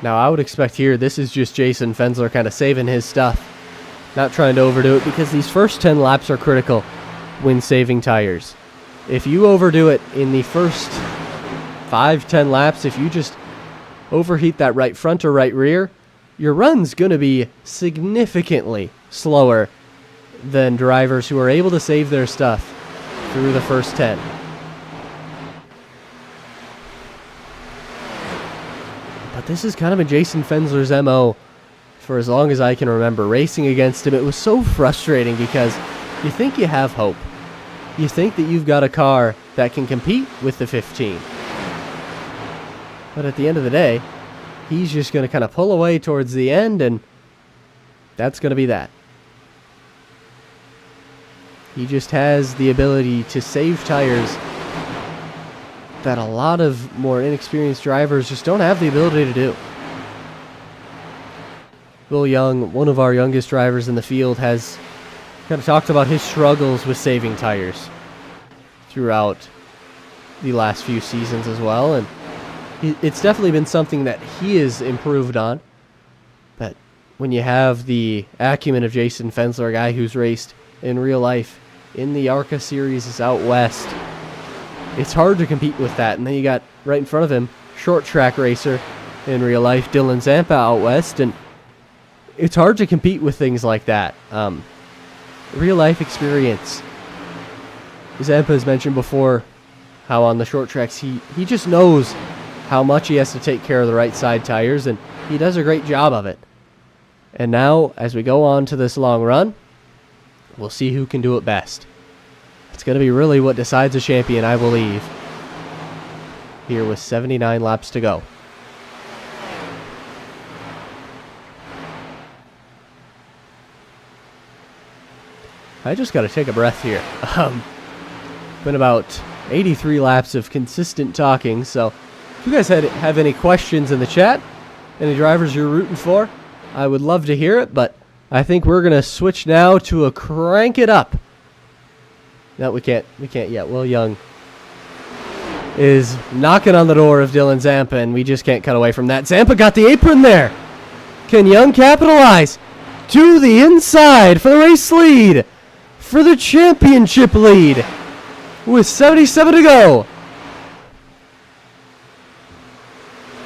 Now, I would expect here, this is just Jason Fensler kind of saving his stuff. Not trying to overdo it, because these first 10 laps are critical when saving tires. If you overdo it in the first 5-10 laps, if you just overheat that right front or right rear, your run's going to be significantly slower than drivers who are able to save their stuff through the first 10. But this has kind of been Jason Fensler's MO for as long as I can remember. Racing against him, it was so frustrating because you think you have hope. You think that you've got a car that can compete with the 15. But at the end of the day, he's just going to kind of pull away towards the end, and that's going to be that. He just has the ability to save tires that a lot of more inexperienced drivers just don't have the ability to do. Will Young, one of our youngest drivers in the field, has kind of talked about his struggles with saving tires throughout the last few seasons as well, and it's definitely been something that he has improved on. But when you have the acumen of Jason Fensler, a guy who's raced in real life in the ARCA series out west, it's hard to compete with that. And then you got right in front of him, short track racer in real life, Dylan Zampa out west, and it's hard to compete with things like that. Real life experience. Zampa has mentioned before how on the short tracks he just knows how much he has to take care of the right side tires, and he does a great job of it. And now, as we go on to this long run, we'll see who can do it best. It's going to be really what decides a champion, I believe, here with 79 laps to go. I just got to take a breath here. Been about 83 laps of consistent talking, so if you guys have any questions in the chat, any drivers you're rooting for, I would love to hear it, but I think we're going to switch now to a crank it up. No, we can't yet. Will Young is knocking on the door of Dylan Zampa, and we just can't cut away from that. Zampa got the apron there. Can Young capitalize? To the inside for the race lead, for the championship lead, with 77 to go.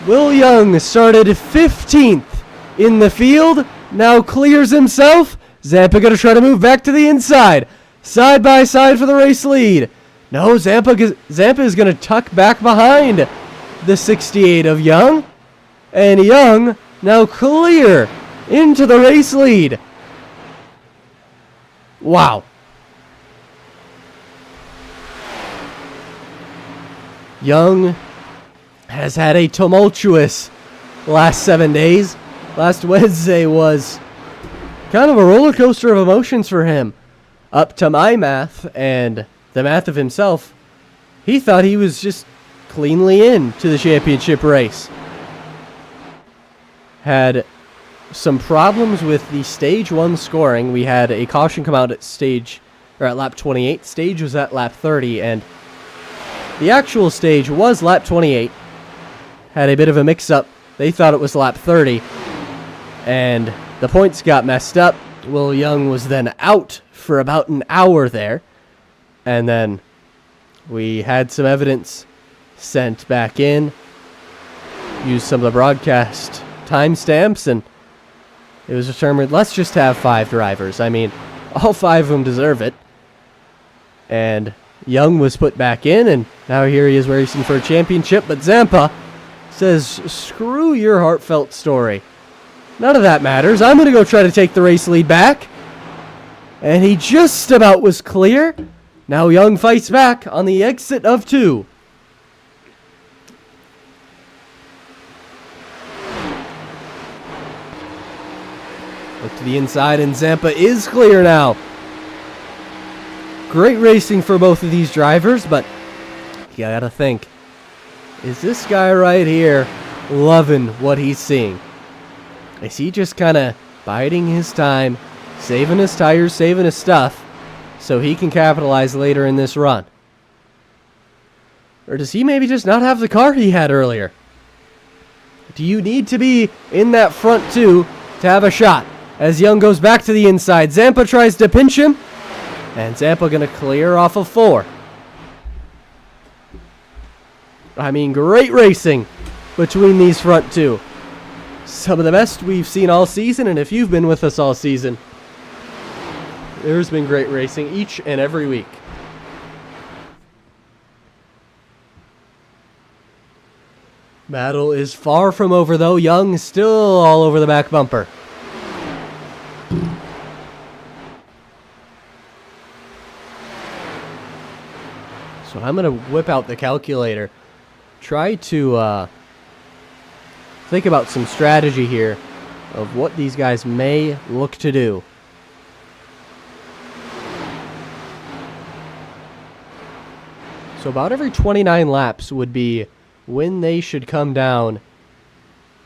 Will Young started 15th in the field, now clears himself. Zampa going to try to move back to the inside. Side by side for the race lead. No, Zampa is going to tuck back behind the 68 of Young. And Young now clear into the race lead. Wow. Young has had a tumultuous last 7 days. Last Wednesday was kind of a roller coaster of emotions for him. Up to my math and the math of himself, he thought he was just cleanly in to the championship race. Had some problems with the stage 1 scoring. We had a caution come out at lap 28. Stage was at lap 30, and the actual stage was lap 28. Had a bit of a mix-up. They thought it was lap 30, and the points got messed up. Will Young was then out for about an hour there, and then we had some evidence sent back in, used some of the broadcast timestamps, and it was determined, let's just have 5 drivers. I mean, all 5 of them deserve it. And Young was put back in, and now here he is racing for a championship, but Zampa says, screw your heartfelt story. None of that matters. I'm going to go try to take the race lead back. And he just about was clear. Now Young fights back on the exit of 2. Look to the inside, and Zampa is clear now. Great racing for both of these drivers, but you gotta think, is this guy right here loving what he's seeing? Is he just kind of biding his time, saving his tires, saving his stuff, so he can capitalize later in this run? Or does he maybe just not have the car he had earlier? Do you need to be in that front 2 to have a shot? As Young goes back to the inside, Zampa tries to pinch him, and Zampa going to clear off of 4. I mean, great racing between these front 2. Some of the best we've seen all season, and if you've been with us all season, there's been great racing each and every week. Battle is far from over, though. Young is still all over the back bumper. So I'm going to whip out the calculator. Try to think about some strategy here of what these guys may look to do. So about every 29 laps would be when they should come down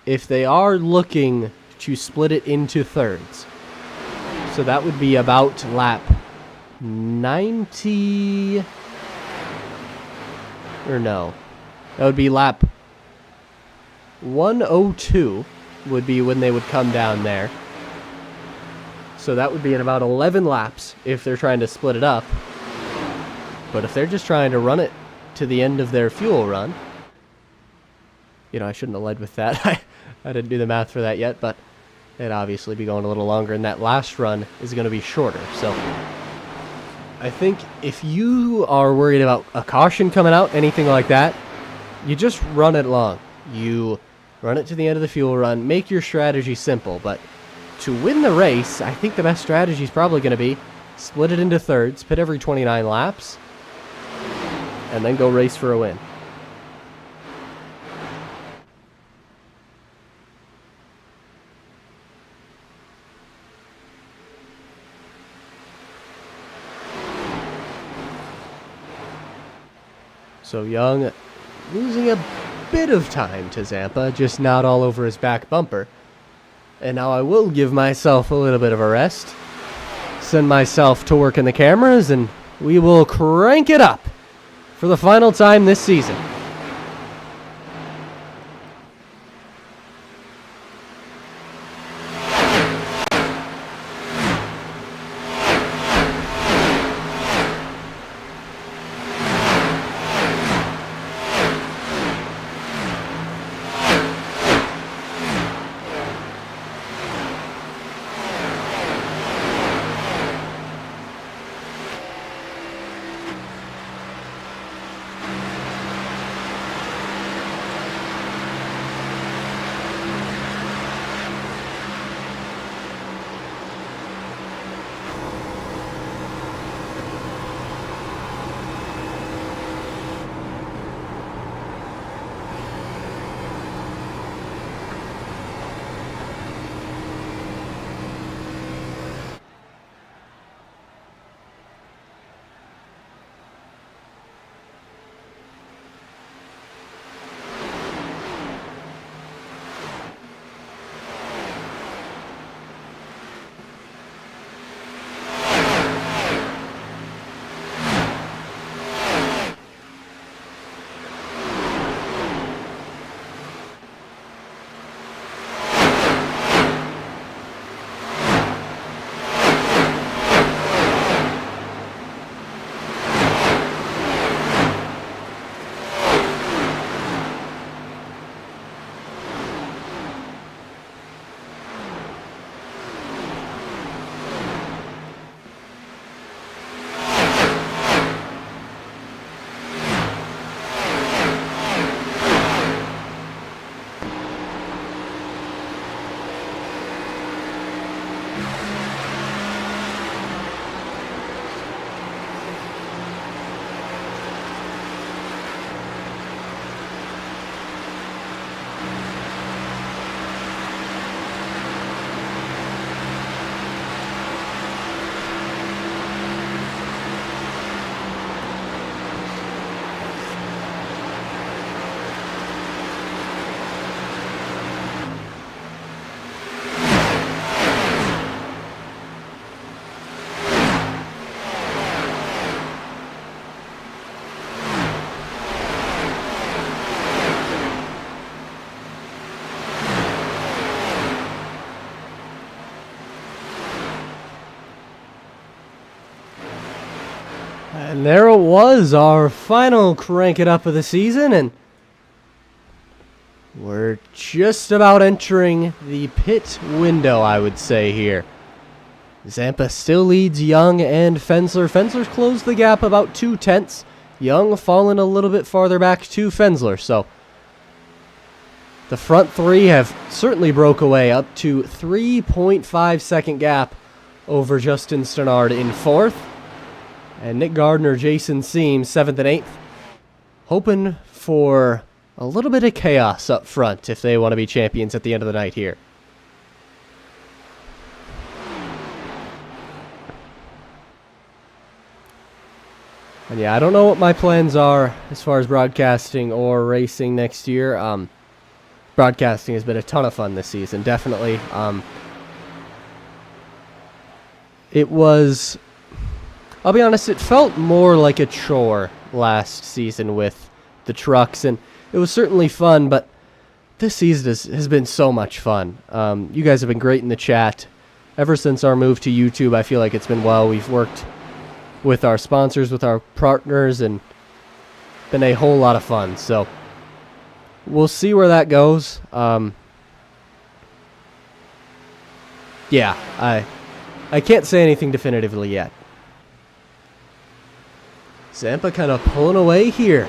if they are looking to split it into thirds. So that would be about lap 90... Or no. That would be lap 102 would be when they would come down there. So that would be in about 11 laps if they're trying to split it up. But if they're just trying to run it to the end of their fuel run, you know, I shouldn't have led with that. I didn't do the math for that yet, but it'd obviously be going a little longer, and that last run is going to be shorter. So I think if you are worried about a caution coming out, anything like that, you just run it long. You run it to the end of the fuel run, make your strategy simple, but to win the race, I think the best strategy is probably going to be split it into thirds, pit every 29 laps, and then go race for a win. So Young losing a bit of time to Zampa, just not all over his back bumper. And now I will give myself a little bit of a rest. Send myself to work in the cameras, and we will crank it up for the final time this season. And there it was, our final crank it up of the season, and we're just about entering the pit window, I would say, here. Zampa still leads Young and Fensler. Fensler's closed the gap about 2/10. Young fallen a little bit farther back to Fensler, so the front three have certainly broke away up to 3.5 second gap over Justin Stannard in 4th. And Nick Gardner, Jason Seams, 7th and 8th. Hoping for a little bit of chaos up front if they want to be champions at the end of the night here. And yeah, I don't know what my plans are as far as broadcasting or racing next year. Broadcasting has been a ton of fun this season, definitely. It was... I'll be honest, it felt more like a chore last season with the trucks, and it was certainly fun, but this season has been so much fun. You guys have been great in the chat. Ever since our move to YouTube, I feel like it's been well. We've worked with our sponsors, with our partners, and been a whole lot of fun. So we'll see where that goes. Yeah, I can't say anything definitively yet. Zampa kind of pulling away here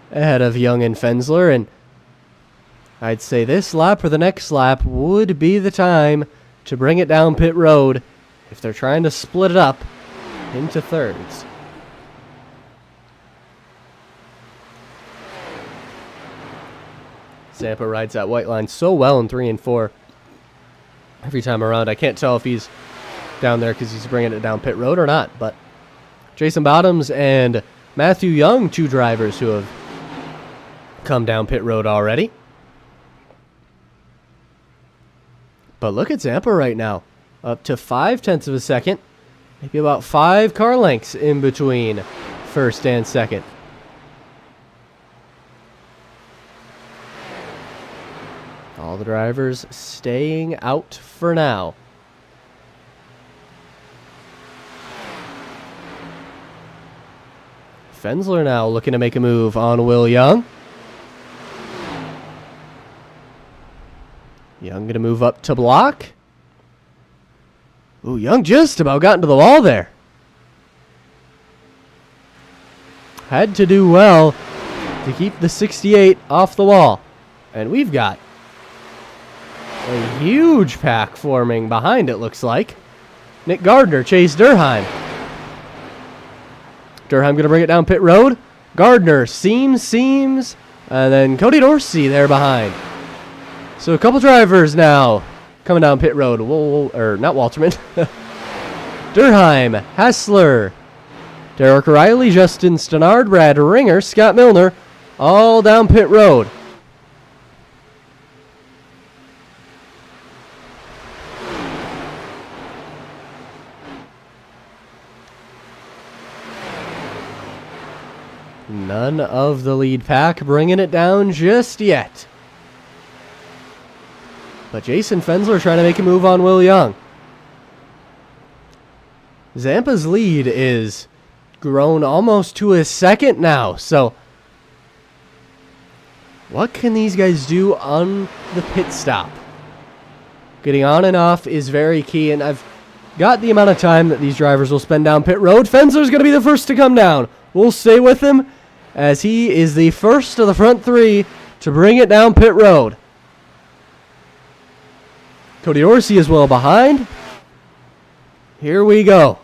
ahead of Young and Fensler, and I'd say this lap or the next lap would be the time to bring it down pit road if they're trying to split it up into thirds. Zampa rides that white line so well in 3 and 4 every time around. I can't tell if he's down there because he's bringing it down pit road or not, but Jason Bottoms and Matthew Young, 2 drivers who have come down pit road already. But look at Zampa right now. Up to 0.5 of a second. Maybe about 5 car lengths in between first and second. All the drivers staying out for now. Fensler now looking to make a move on Will Young. Young going to move up to block. Ooh, Young just about got into the wall there. Had to do well to keep the 68 off the wall. And we've got a huge pack forming behind it, looks like. Nick Gardner, Chase Durheim. Durheim going to bring it down pit road. Gardner, Seams, and then Cody Dorsey there behind. So a couple drivers now coming down pit road. Or not Walterman. Durheim, Hassler, Derek Riley, Justin Stannard, Brad Ringer, Scott Milner, all down pit road. None of the lead pack bringing it down just yet. But Jason Fensler trying to make a move on Will Young. Zampa's lead is grown almost to a second now. So what can these guys do on the pit stop? Getting on and off is very key, and I've got the amount of time that these drivers will spend down pit road. Fensler's going to be the first to come down. We'll stay with him as he is the first of the front 3 to bring it down pit road. Cody Dorsey is well behind. Here we go.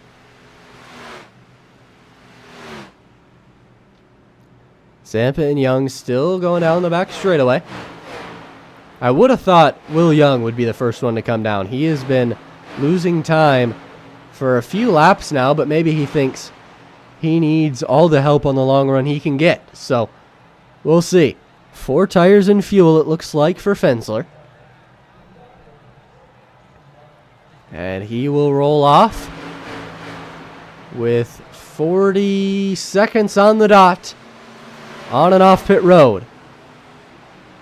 Zampa and Young still going down the back straightaway. I would have thought Will Young would be the first one to come down. He has been losing time for a few laps now, but maybe he thinks he needs all the help on the long run he can get. So we'll see. 4 tires and fuel, it looks like, for Fensler. And he will roll off with 40 seconds on the dot. On and off pit road.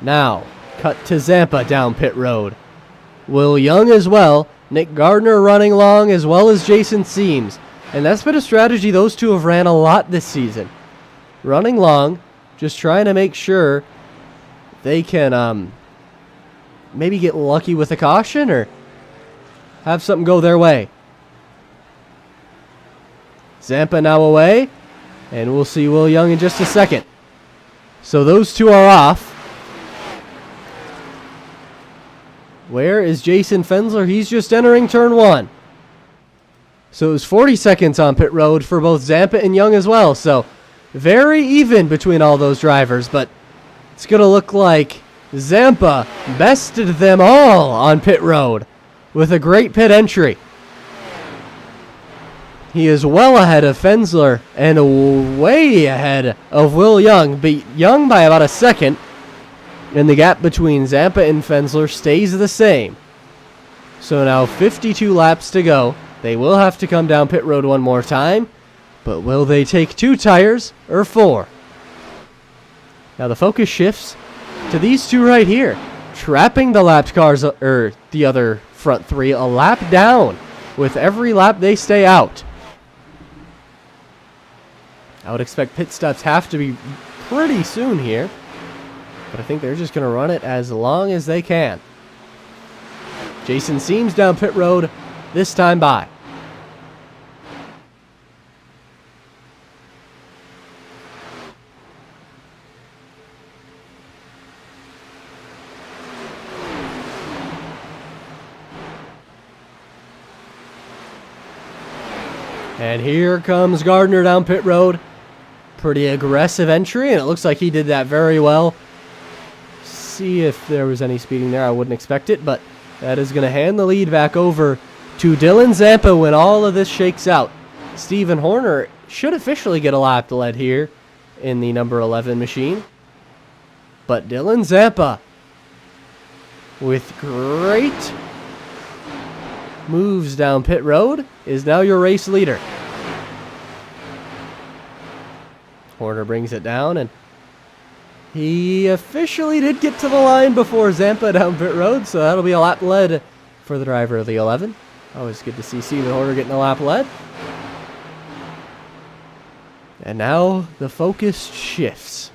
Now, cut to Zampa down pit road. Will Young as well. Nick Gardner running long, as well as Jason Seams. And that's been a strategy those two have ran a lot this season. Running long, just trying to make sure they can maybe get lucky with a caution or have something go their way. Zampa now away, and we'll see Will Young in just a second. So those two are off. Where is Jason Fensler? He's just entering turn 1. So it was 40 seconds on pit road for both Zampa and Young as well. So very even between all those drivers, but it's going to look like Zampa bested them all on pit road with a great pit entry. He is well ahead of Fensler and way ahead of Will Young. Beat Young by about a second. And the gap between Zampa and Fensler stays the same. So now 52 laps to go. They will have to come down pit road one more time. But will they take 2 tires or 4? Now the focus shifts to these two right here. Trapping the lapped cars, or the other front 3, a lap down. With every lap they stay out. I would expect pit stops have to be pretty soon here. But I think they're just going to run it as long as they can. Jason Seams down pit road, this time by. And here comes Gardner down pit road. Pretty aggressive entry, and it looks like he did that very well. See if there was any speeding there. I wouldn't expect it, but that is going to hand the lead back over to Dylan Zampa when all of this shakes out. Stephen Horner should officially get a lap lead here in the number 11 machine. But Dylan Zampa, with great moves down pit road, is now your race leader. Horner brings it down, and he officially did get to the line before Zampa down pit road, so that'll be a lap lead for the driver of the 11. Always good to see Steven Horner getting a lap lead. And now the focus shifts.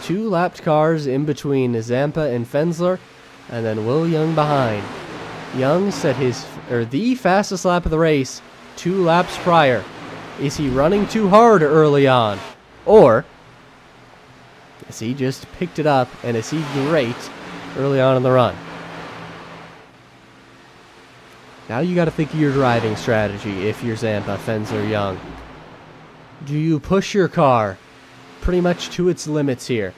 2 lapped cars in between Zampa and Fensler, and then Will Young behind. Young set the fastest lap of the race 2 laps prior. Is he running too hard early on? Or has he just picked it up, and is he great early on in the run? Now you got to think of your driving strategy if you're Zampa, Fensler, Young. Do you push your car pretty much to its limits here?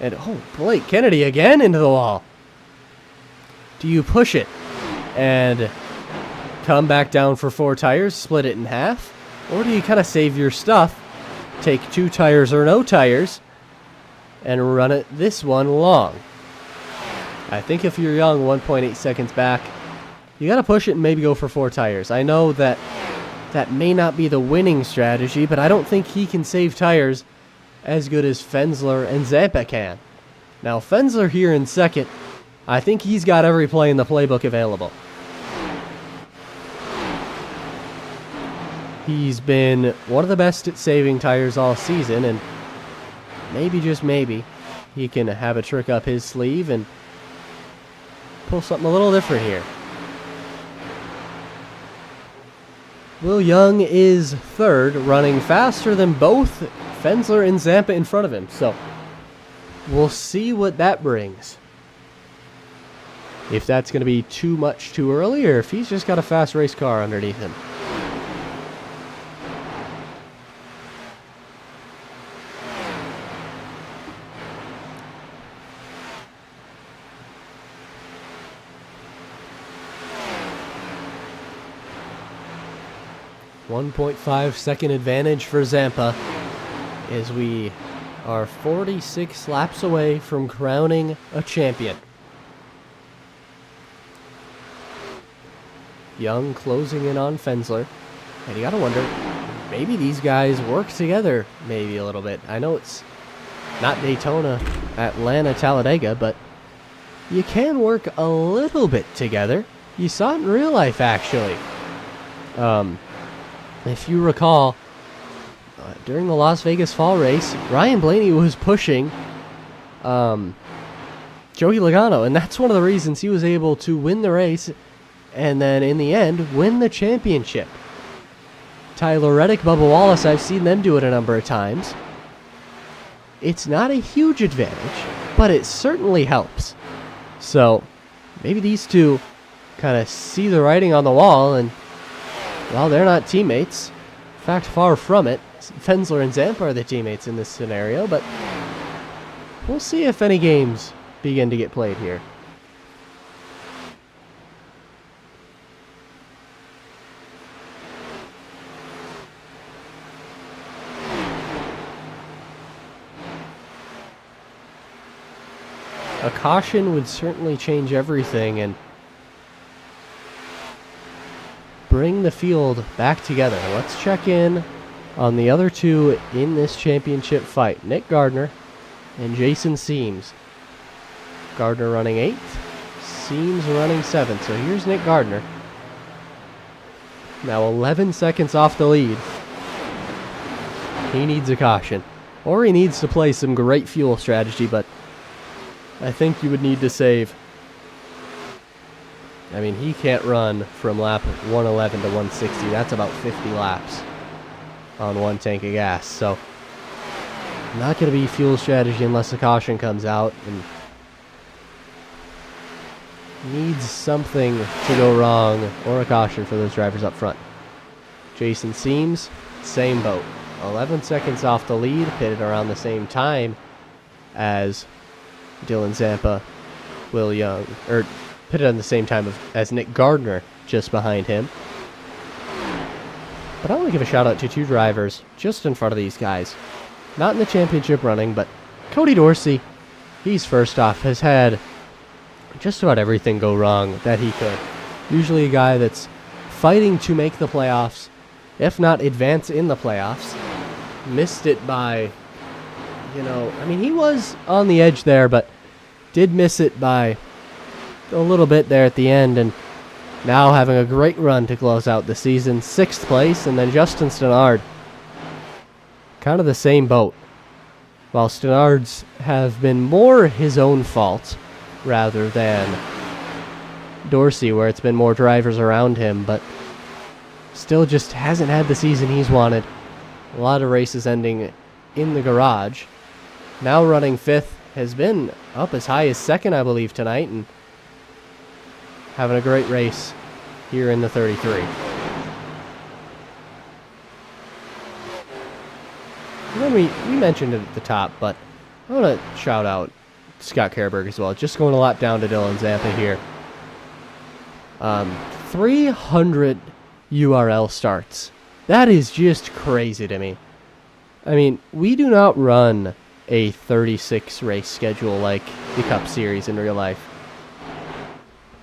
And, oh, Blake Kennedy again into the wall. Do you push it and come back down for 4 tires, split it in half? Or do you kind of save your stuff, take 2 tires or no tires, and run it this one long? I think if you're Young, 1.8 seconds back, you got to push it and maybe go for 4 tires. I know that may not be the winning strategy, but I don't think he can save tires as good as Fensler and Zampa can. Now, Fensler here in second, I think he's got every play in the playbook available. He's been one of the best at saving tires all season, and maybe, just maybe, he can have a trick up his sleeve and pull something a little different here. Will Young is third, running faster than both Fensler and Zampa in front of him. So we'll see what that brings. If that's going to be too much too early, or if he's just got a fast race car underneath him. .5-second advantage for Zampa as we are 46 laps away from crowning a champion. Young closing in on Fensler, and you gotta wonder, maybe these guys work together maybe a little bit. I know it's not Daytona, Atlanta, Talladega, but you can work a little bit together. You saw it in real life, actually. If you recall, during the Las Vegas Fall race, Ryan Blaney was pushing Joey Logano, and that's one of the reasons he was able to win the race and then, in the end, win the championship. Tyler Reddick, Bubba Wallace, I've seen them do it a number of times. It's not a huge advantage, but it certainly helps. So, maybe these two kind of see the writing on the wall, and well, they're not teammates. In fact, far from it. Fensler and Zampa are the teammates in this scenario, but we'll see if any games begin to get played here. A caution would certainly change everything and bring the field back together. Let's check in on the other two in this championship fight. Nick Gardner and Jason Seams. Gardner running 8th, Seams running 7th. So here's Nick Gardner. Now 11 seconds off the lead. He needs a caution. Or he needs to play some great fuel strategy, but I think you would need to save. I mean, he can't run from lap 111 to 160. That's about 50 laps on one tank of gas. So, not going to be fuel strategy unless a caution comes out. And needs something to go wrong or a caution for those drivers up front. Jason Seams, same boat. 11 seconds off the lead, pitted around the same time as Dylan Zampa, Will Young, or pitted on the same time as Nick Gardner, just behind him. But I want to give a shout out to 2 drivers just in front of these guys. Not in the championship running, but Cody Dorsey, he's first off, has had just about everything go wrong that he could. Usually a guy that's fighting to make the playoffs, if not advance in the playoffs. Missed it by, he was on the edge there, but did miss it by a little bit there at the end, and now having a great run to close out the season. 6th place, and then Justin Stenard, kind of the same boat. While Stenard's have been more his own fault rather than Dorsey, where it's been more drivers around him, but still just hasn't had the season he's wanted. A lot of races ending in the garage. Now running 5th, has been up as high as 2nd, I believe, tonight, and having a great race here in the 33. And then we mentioned it at the top, but I want to shout out Scott Kerberg as well. Just going a lot down to Dylan Zampa here. 300 URL starts. That is just crazy to me. I mean, we do not run a 36 race schedule like the Cup Series in real life.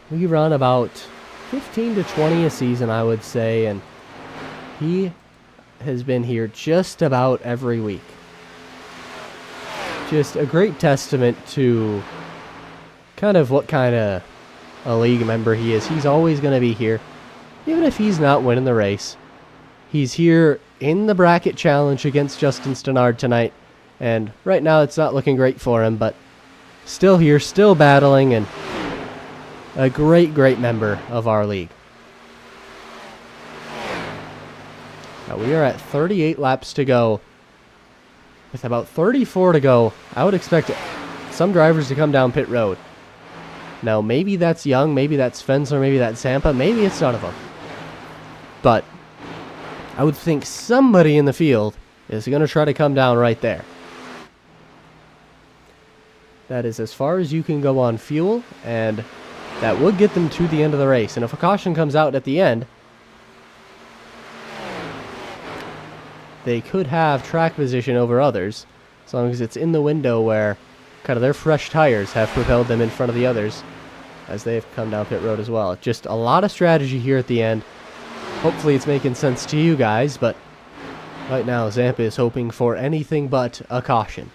We run about 15 to 20 a season, I would say, and he has been here just about every week. Just a great testament to kind of what kind of a league member he is. He's always going to be here, even if he's not winning the race. He's here in the bracket challenge against Justin Stenard tonight, and right now it's not looking great for him, but still here, still battling, and a great, great member of our league. Now we are at 38 laps to go. With about 34 to go, I would expect some drivers to come down pit road. Now maybe that's Young, maybe that's Fensler, maybe that's Zampa, maybe it's none of them. But I would think somebody in the field is going to try to come down right there. That is as far as you can go on fuel, and that would get them to the end of the race. And if a caution comes out at the end, they could have track position over others, as long as it's in the window where kind of their fresh tires have propelled them in front of the others as they have come down pit road as well. Just a lot of strategy here at the end. Hopefully it's making sense to you guys, but right now Zampa is hoping for anything but a caution.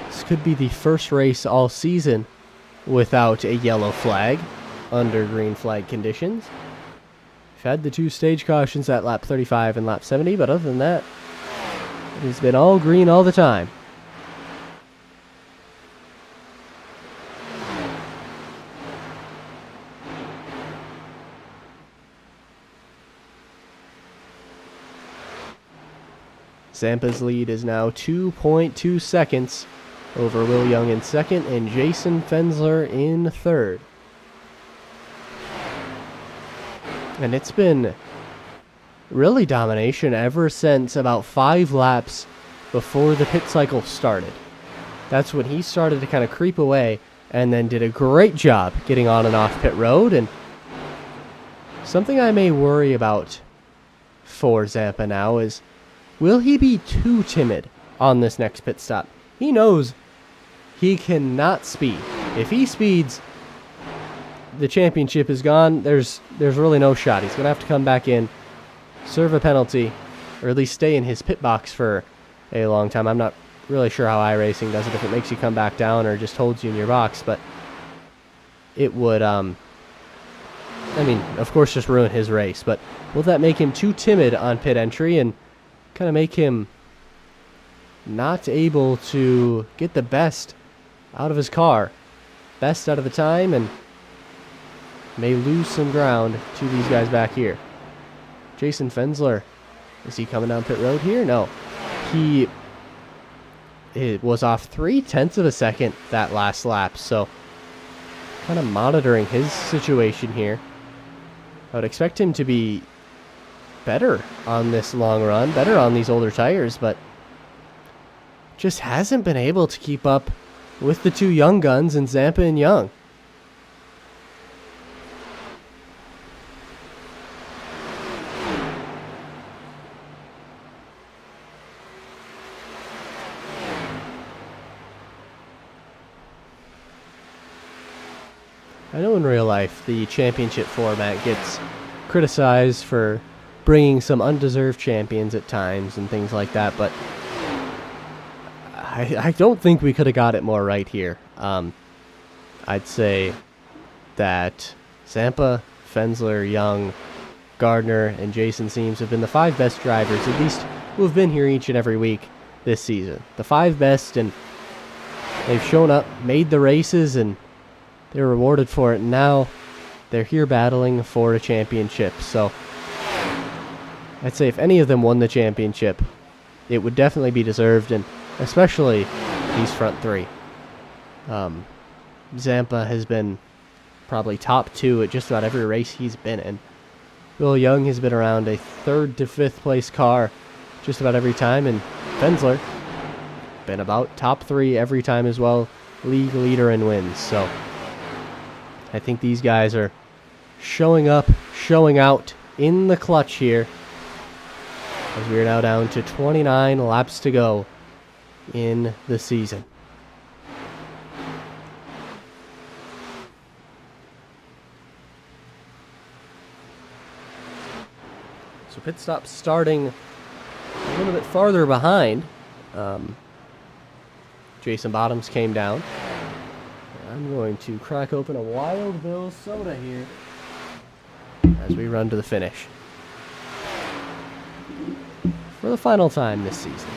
This could be the first race all season without a yellow flag under green flag conditions. We've had the 2 stage cautions at lap 35 and lap 70, but other than that, it has been all green all the time. Zampa's lead is now 2.2 seconds over Will Young in 2nd and Jason Fensler in 3rd. And it's been really domination ever since about 5 laps before the pit cycle started. That's when he started to kind of creep away and then did a great job getting on and off pit road. And something I may worry about for Zampa now is, will he be too timid on this next pit stop? He knows he cannot speed. If he speeds, the championship is gone. There's really no shot. He's going to have to come back in, serve a penalty, or at least stay in his pit box for a long time. I'm not really sure how iRacing does it, if it makes you come back down or just holds you in your box, but it would, of course, just ruin his race. But will that make him too timid on pit entry and kind of make him not able to get the best out of his car, best out of the time, and may lose some ground to these guys back here? Jason Fensler, is he coming down pit road here? No. It was off 0.3 of a second that last lap, so kind of monitoring his situation here. I would expect him to be better on this long run, better on these older tires, but just hasn't been able to keep up with the two young guns in Zampa and Young. I know in real life the championship format gets criticized for bringing some undeserved champions at times and things like that, but I don't think we could have got it more right here. I'd say that Zampa, Fensler, Young, Gardner, and Jason Seams have been the 5 best drivers, at least who have been here each and every week this season. The 5 best, and they've shown up, made the races, and they were rewarded for it. And now they're here battling for a championship. So I'd say if any of them won the championship, it would definitely be deserved, and especially these front 3. Zampa has been probably top 2 at just about every race he's been in. Will Young has been around a 3rd to 5th place car just about every time, and Fensler been about top 3 every time as well, league leader in wins. So I think these guys are showing up, showing out in the clutch here, as we are now down to 29 laps to go in the season. So pit stop starting a little bit farther behind. Jason Bottoms came down. I'm going to crack open a Wild Bill soda here as we run to the finish for the final time this season.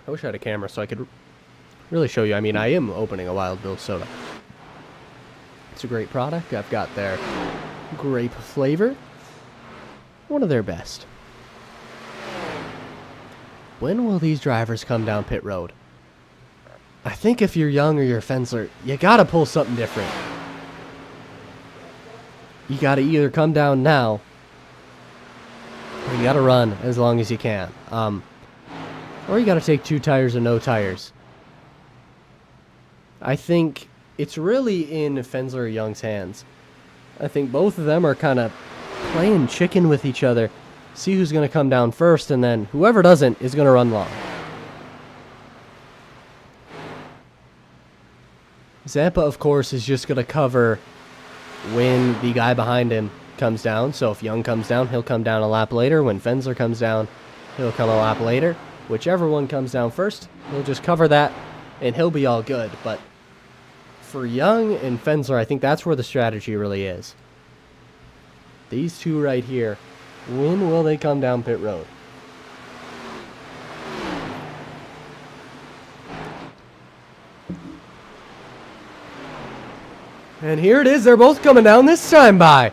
I wish I had a camera so I could really show you. I mean, I am opening a Wild Bill soda. It's a great product. I've got their grape flavor. One of their best. When will these drivers come down pit road? I think if you're Young or you're Fensler, you gotta pull something different. You gotta either come down now, or you gotta run as long as you can. Or you gotta take 2 tires or no tires. I think it's really in Fensler or Young's hands. I think both of them are kind of playing chicken with each other. See who's going to come down first, and then whoever doesn't is going to run long. Zampa, of course, is just going to cover when the guy behind him comes down. So if Young comes down, he'll come down a lap later. When Fensler comes down, he'll come a lap later. Whichever one comes down first, he'll just cover that, and he'll be all good. But for Young and Fensler, I think that's where the strategy really is. These two right here, when will they come down pit road? And here it is. They're both coming down this time by.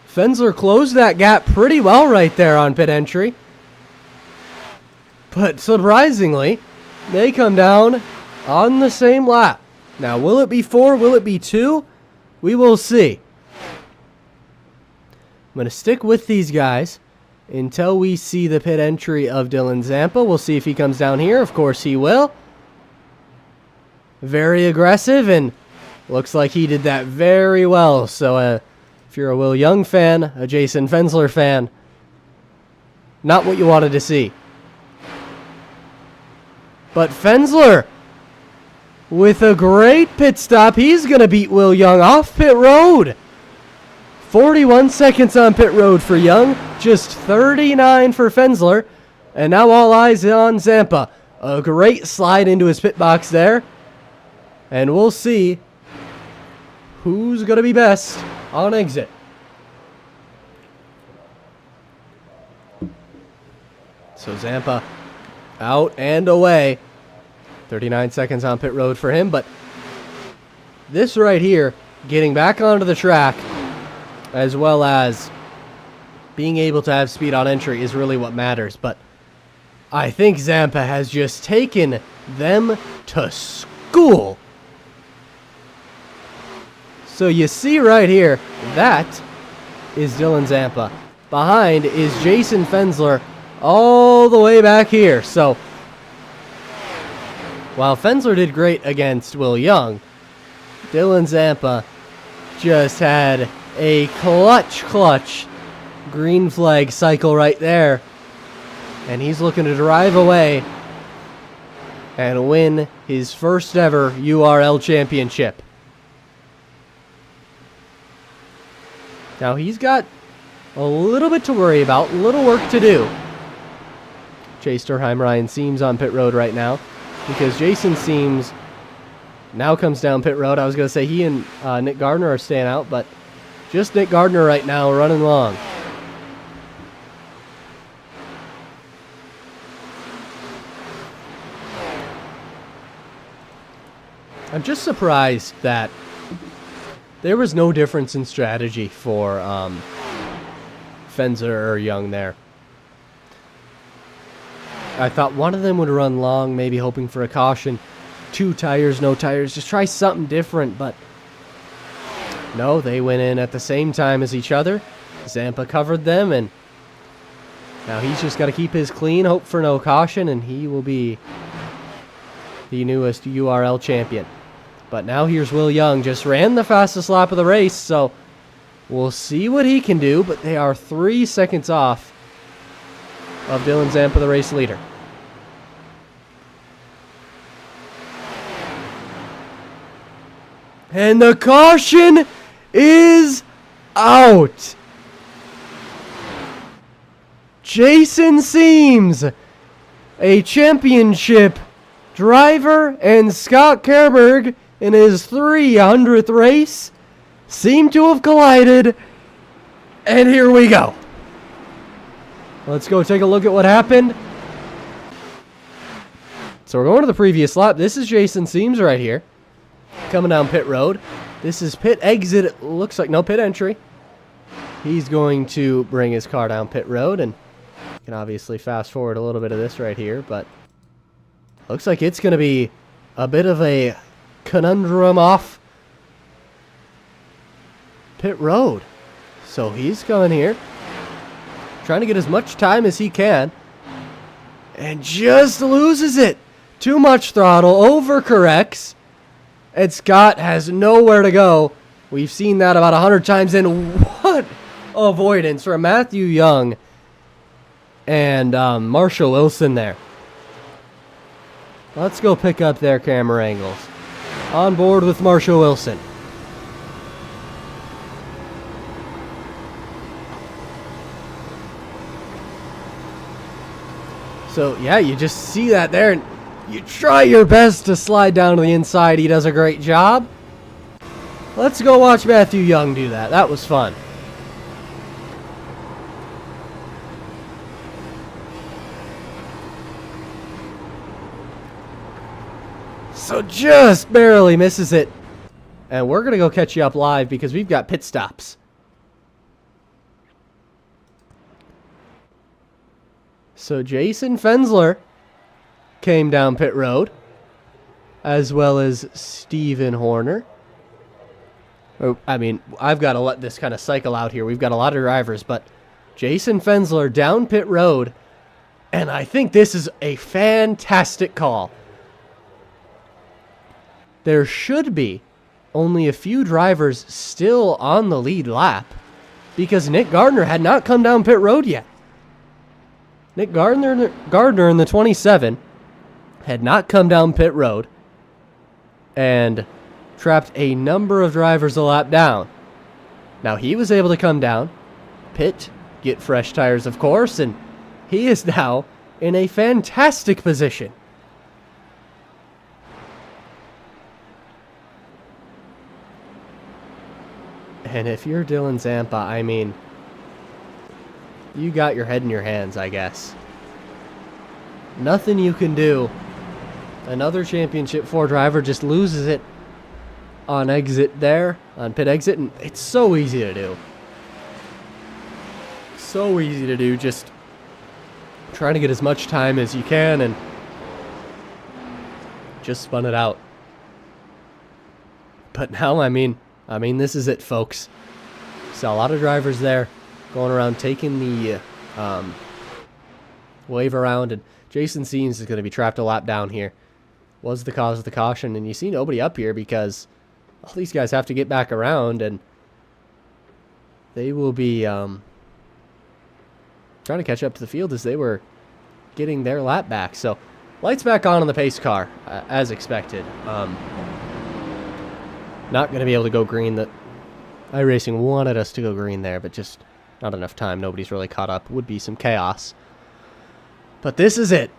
Fensler closed that gap pretty well right there on pit entry. But surprisingly, they come down on the same lap. Now, will it be 4? Will it be 2? We will see. I'm going to stick with these guys until we see the pit entry of Dylan Zampa. We'll see if he comes down here. Of course he will. Very aggressive, and looks like he did that very well. So if you're a Will Young fan, a Jason Fensler fan, not what you wanted to see. But Fensler, with a great pit stop, he's going to beat Will Young off pit road. 41 seconds on pit road for Young, just 39 for Fensler. And now all eyes on Zampa. A great slide into his pit box there. And we'll see who's going to be best on exit. So Zampa out and away. 39 seconds on pit road for him, but this right here, getting back onto the track, as well as being able to have speed on entry is really what matters. But I think Zampa has just taken them to school. So you see right here, that is Dylan Zampa. Behind is Jason Fensler all the way back here. So while Fensler did great against Will Young, Dylan Zampa just had a clutch green flag cycle right there. And he's looking to drive away and win his first ever URL championship. Now he's got a little bit to worry about, little work to do. Chase Durheim, Ryan Seams on pit road right now, because Jason Seams now comes down pit road. I was going to say he and Nick Gardner are staying out, but just Nick Gardner right now running long. I'm just surprised that there was no difference in strategy for Fensler or Young there. I thought one of them would run long, maybe hoping for a caution. 2 tires, no tires, just try something different, but no, they went in at the same time as each other. Zampa covered them, and now he's just got to keep his clean, hope for no caution, and he will be the newest URL champion. But now here's Will Young, just ran the fastest lap of the race, so we'll see what he can do, but they are 3 seconds off of Dylan Zampa, the race leader. And the caution is out. Jason Seams, a championship driver, and Scott Kerberg in his 300th race seem to have collided. And here we go. Let's go take a look at what happened. So we're going to the previous lap. This is Jason Seams right here, coming down pit road. This is pit exit. It looks like no pit entry. He's going to bring his car down pit road, and you can obviously fast forward a little bit of this right here, but looks like it's going to be a bit of a conundrum off pit road. So he's coming here, trying to get as much time as he can, and just loses it. Too much throttle, overcorrects, and Scott has nowhere to go. We've seen that about 100 times, and what avoidance from Matthew Young and Marshall Wilson there. Let's go pick up their camera angles. On board with Marshall Wilson. So, yeah, you just see that there, and you try your best to slide down to the inside. He does a great job. Let's go watch Matthew Young do that. That was fun. So just barely misses it. And we're going to go catch you up live because we've got pit stops. So Jason Fensler came down pit road, as well as Steven Horner. I mean, I've got to let this kind of cycle out here. We've got a lot of drivers, but Jason Fensler down pit road, and I think this is a fantastic call. There should be only a few drivers still on the lead lap because Nick Gardner had not come down pit road yet. Nick Gardner in the 27 had not come down pit road and trapped a number of drivers a lap down. Now he was able to come down, pit, get fresh tires of course, and he is now in a fantastic position. And if you're Dylan Zampa, I mean, you got your head in your hands, I guess. Nothing you can do. Another Championship 4 driver just loses it on exit there, on pit exit, and it's so easy to do. So easy to do, just trying to get as much time as you can and just spun it out. But now, I mean, I mean, this is it, folks. Saw a lot of drivers there going around taking the wave around, and Jason Seams is going to be trapped a lap down here. Was the cause of the caution, and you see nobody up here because all these guys have to get back around, and they will be trying to catch up to the field as they were getting their lap back. So lights back on the pace car, as expected. Not going to be able to go green. That iRacing wanted us to go green there, but just not enough time. Nobody's really caught up. Would be some chaos. But this is it.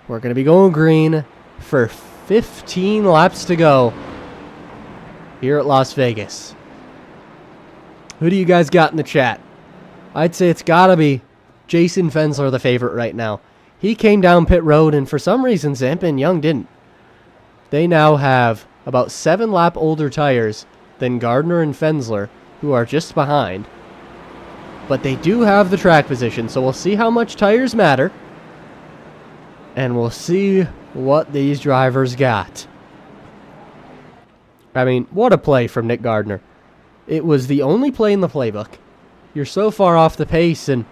We're going to be going green for 15 laps to go here at Las Vegas. Who do you guys got in the chat? I'd say it's got to be Jason Fensler, the favorite right now. He came down pit road, and for some reason, Zampa and Young didn't. They now have about 7 lap older tires than Gardner and Fensler, who are just behind. But they do have the track position, so we'll see how much tires matter. And we'll see what these drivers got. I mean, what a play from Nick Gardner. It was the only play in the playbook. You're so far off the pace, and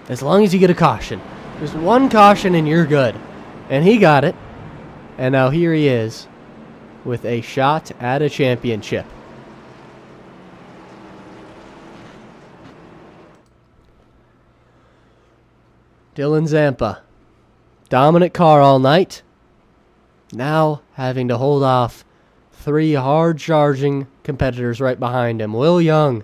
as long as you get a caution, just one caution and you're good. And he got it. And now here he is with a shot at a championship. Dylan Zampa. Dominant car all night. Now having to hold off 3 hard-charging competitors right behind him. Will Young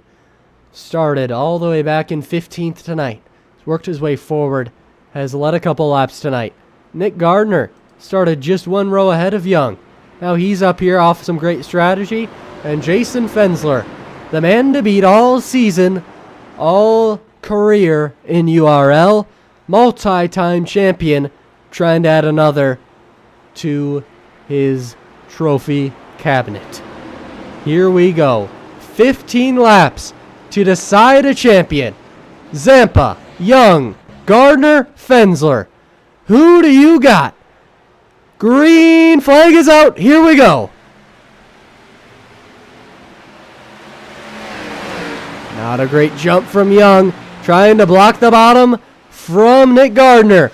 started all the way back in 15th tonight. He's worked his way forward. Has led a couple laps tonight. Nick Gardner started just 1 row ahead of Young. Now he's up here off some great strategy. And Jason Fensler, the man to beat all season, all career in URL, multi-time champion, trying to add another to his trophy cabinet. Here we go. 15 laps to decide a champion. Zampa, Young, Gardner, Fensler. Who do you got? Green flag is out. Here we go. Not a great jump from Young. Trying to block the bottom from Nick Gardner.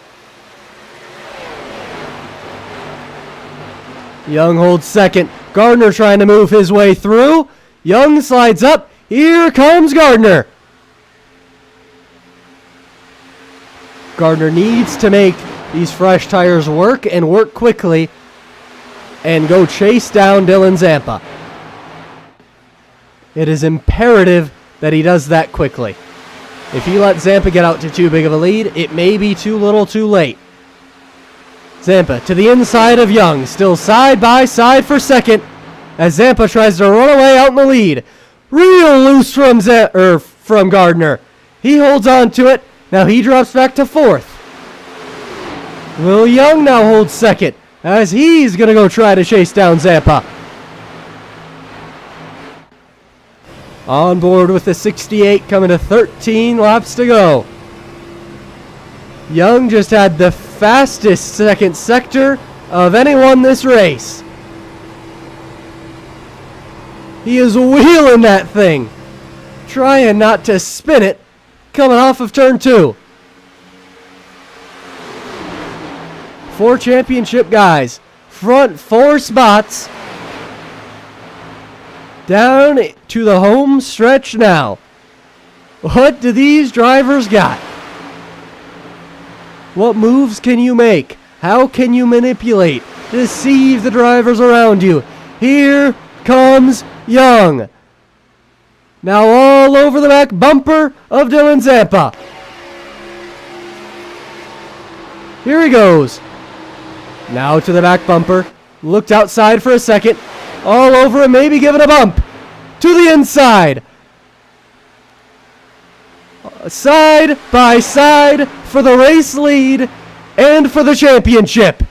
Young holds second. Gardner trying to move his way through. Young slides up. Here comes Gardner. Gardner needs to make these fresh tires work and work quickly and go chase down Dylan Zampa. It is imperative that he does that quickly. If he lets Zampa get out to too big of a lead, it may be too little too late. Zampa to the inside of Young, still side by side for second as Zampa tries to run away out in the lead. Real loose from Gardner. He holds on to it. Now he drops back to 4th. Will Young now holds second as he's going to go try to chase down Zampa. On board with the 68, coming to 13 laps to go. Young just had the fastest second sector of anyone this race. He is wheeling that thing, trying not to spin it, coming off of turn 2. 4 championship guys, front 4 spots, down to the home stretch now. What do these drivers got? What moves can you make? How can you manipulate, deceive the drivers around you? Here comes Young. Now all over the back bumper of Dylan Zampa. Here he goes. Now to the back bumper. Looked outside for a second. All over him, maybe giving a bump. To the inside. Side by side for the race lead and for the championship.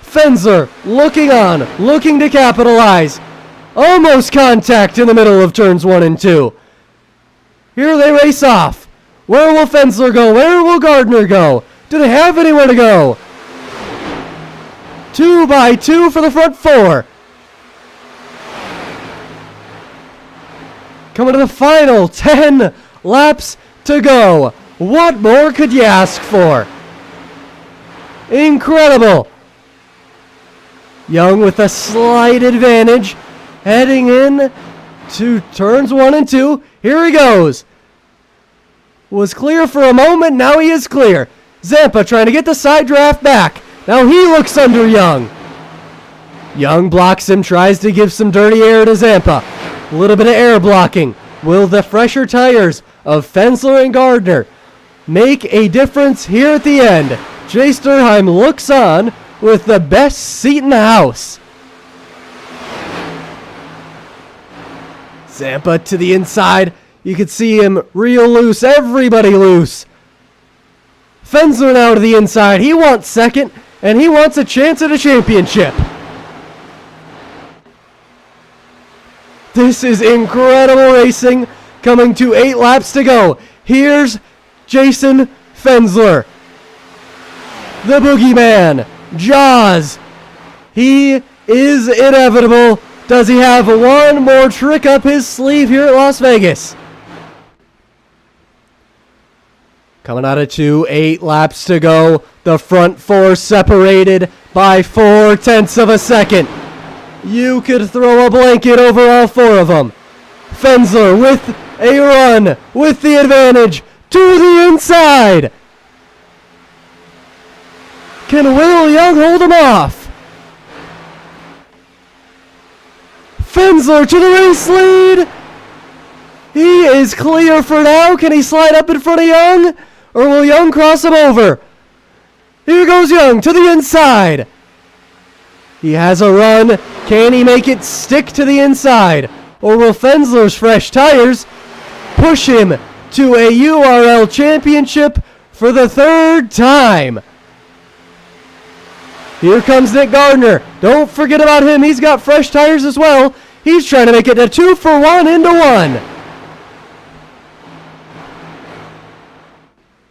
Fensler looking on, looking to capitalize. Almost contact in the middle of turns 1 and 2. Here they race off. Where will Fensler go? Where will Gardner go? Do they have anywhere to go? 2 by 2 for the front 4. Coming to the final 10 laps to go. What more could you ask for? Incredible. Young with a slight advantage, heading in to turns 1 and 2. Here he goes. Was clear for a moment, now he is clear. Zampa trying to get the side draft back. Now he looks under Young. Young blocks him, tries to give some dirty air to Zampa. A little bit of air blocking. Will the fresher tires of Fensler and Gardner make a difference here at the end? Jay Sternheim looks on with the best seat in the house. Zampa to the inside. You can see him real loose. Everybody loose. Fensler now to the inside. He wants second, and he wants a chance at a championship. This is incredible racing. Coming to 8 laps to go. Here's Jason Fensler. The boogeyman. Jaws. He is inevitable. Does he have one more trick up his sleeve here at Las Vegas? Coming out of 2, 8 laps to go. The front 4 separated by 0.4 of a second. You could throw a blanket over all 4 of them. Fensler with a run, with the advantage, to the inside. Can Will Young hold him off? Fensler to the race lead. He is clear for now. Can he slide up in front of Young? Or will Young cross him over? Here goes Young to the inside. He has a run. Can he make it stick to the inside? Or will Fensler's fresh tires push him to a URL championship for the 3rd time? Here comes Nick Gardner. Don't forget about him. He's got fresh tires as well. He's trying to make it a 2-for-1 into 1.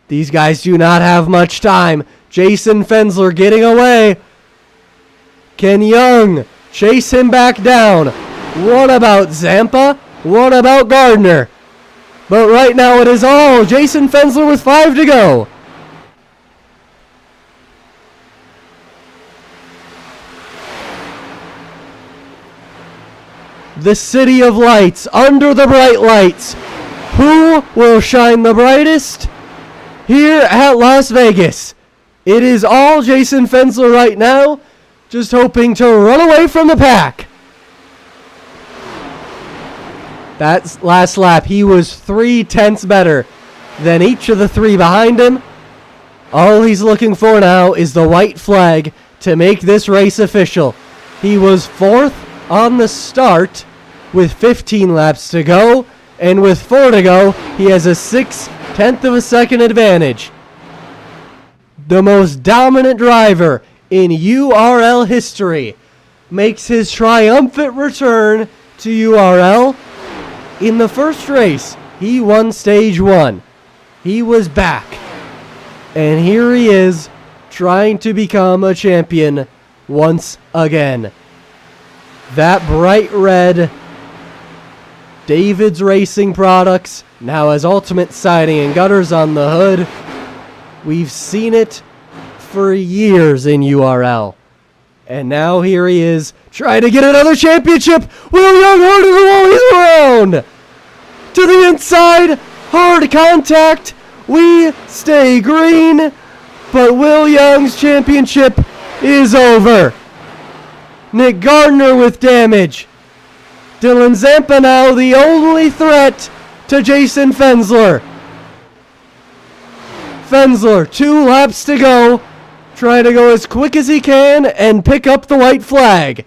These guys do not have much time. Jason Fensler getting away. Can Young chase him back down? What about Zampa? What about Gardner? But right now it is all Jason Fensler with 5 to go. The city of lights, under the bright lights. Who will shine the brightest here at Las Vegas? It is all Jason Fensler right now, just hoping to run away from the pack. That last lap, he was 0.3 better than each of the 3 behind him. All he's looking for now is the white flag to make this race official. He was 4th on the start with 15 laps to go, and with 4 to go, he has a 0.6 of a second advantage. The most dominant driver in URL history makes his triumphant return to URL. In the first race, he won stage 1. He was back. And here he is, trying to become a champion once again. That bright red David's Racing products now has Ultimate Siding and Gutters on the hood. We've seen it for years in URL. And now here he is, trying to get another championship. Will Young hard to the wall, he's around. To the inside, hard contact. We stay green, but Will Young's championship is over. Nick Gardner with damage. Dylan Zampa now the only threat to Jason Fensler. Fensler, 2 laps to go. Trying to go as quick as he can and pick up the white flag.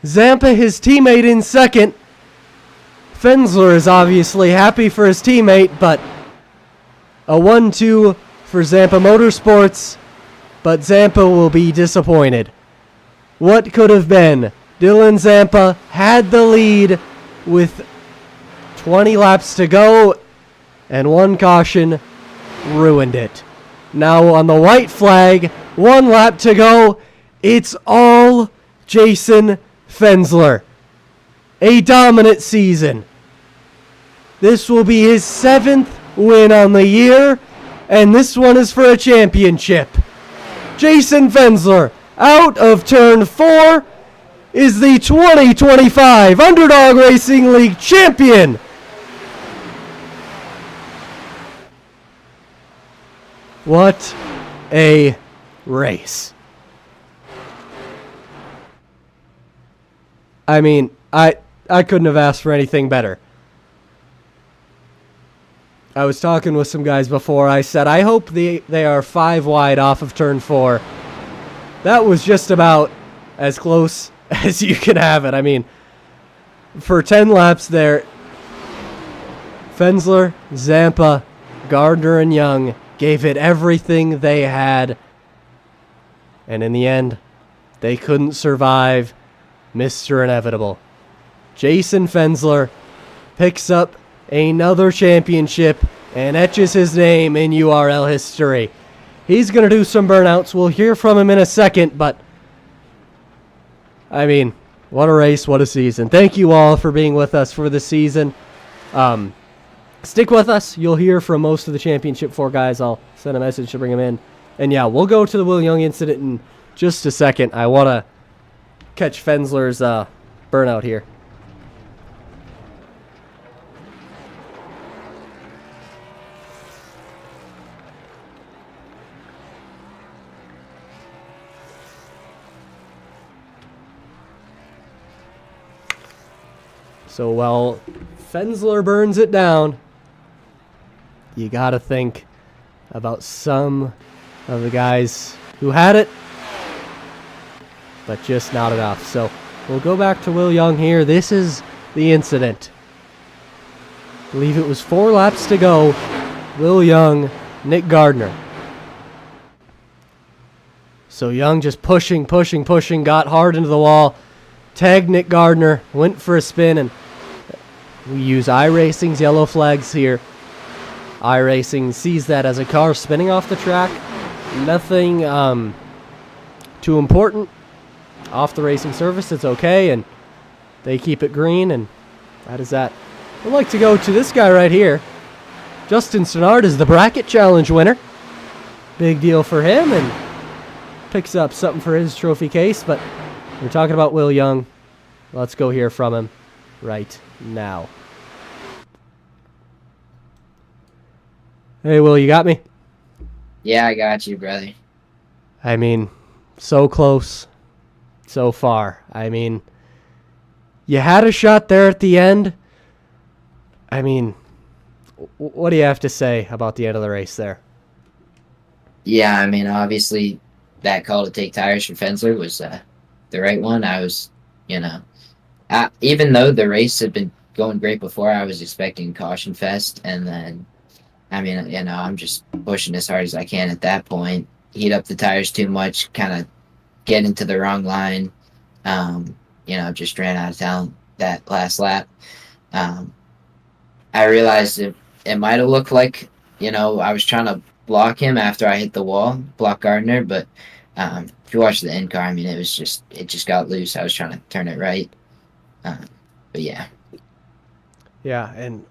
Zampa, his teammate, in second. Fensler is obviously happy for his teammate, but a 1-2 for Zampa Motorsports. But Zampa will be disappointed. What could have been? Dylan Zampa had the lead with 20 laps to go, and 1 caution ruined it. Now on the white flag, 1 lap to go. It's all Jason Fensler. a dominant season. This will be his 7th win on the year, and this one is for a championship. Jason Fensler, out of turn 4, is the 2025 Underdog Racing League champion. What a race. I mean, I couldn't have asked for anything better. I was talking with some guys before. I said, I hope they are 5 wide off of turn 4. That was just about as close as you can have it. I mean, for 10 laps there, Fensler, Zampa, Gardner, and Young gave it everything they had. And in the end, they couldn't survive Mr. Inevitable. Jason Fensler picks up another championship and etches his name in URL history. He's going to do some burnouts. We'll hear from him in a second, but I mean, what a race, what a season. Thank you all for being with us for the season. Stick with us. You'll hear from most of the Championship 4 guys. I'll send a message to bring them in. And yeah, we'll go to the Will Young incident in just a second. I want to catch Fensler's burnout here. So while Fensler burns it down, you got to think about some of the guys who had it, but just not enough. So we'll go back to Will Young here. This is the incident. I believe it was 4 laps to go. Will Young, Nick Gardner. So Young just pushing, got hard into the wall, tagged Nick Gardner, went for a spin, and we use iRacing's yellow flags here. iRacing sees that as a car spinning off the track. Nothing too important. Off the racing surface, it's okay, and they keep it green, and that is that. I'd like to go to this guy right here. Justin Stannard is the Bracket Challenge winner. Big deal for him, and picks up something for his trophy case, but we're talking about Will Young. Let's go hear from him right now. Hey, Will, you got me? Yeah, I got you, brother. I mean, so close, so far. I mean, you had a shot there at the end. I mean, what do you have to say about the end of the race there? Yeah, I mean, obviously, that call to take tires from Fensler was the right one. I was, even though the race had been going great before, I was expecting caution fest, and then, I mean, I'm just pushing as hard as I can at that point. Heat up the tires too much, kind of get into the wrong line. Just ran out of talent that last lap. I realized it might have looked like, I was trying to block him after I hit the wall, block Gardner, but if you watch the end car, I mean, it just got loose. I was trying to turn it right. But yeah. Yeah, and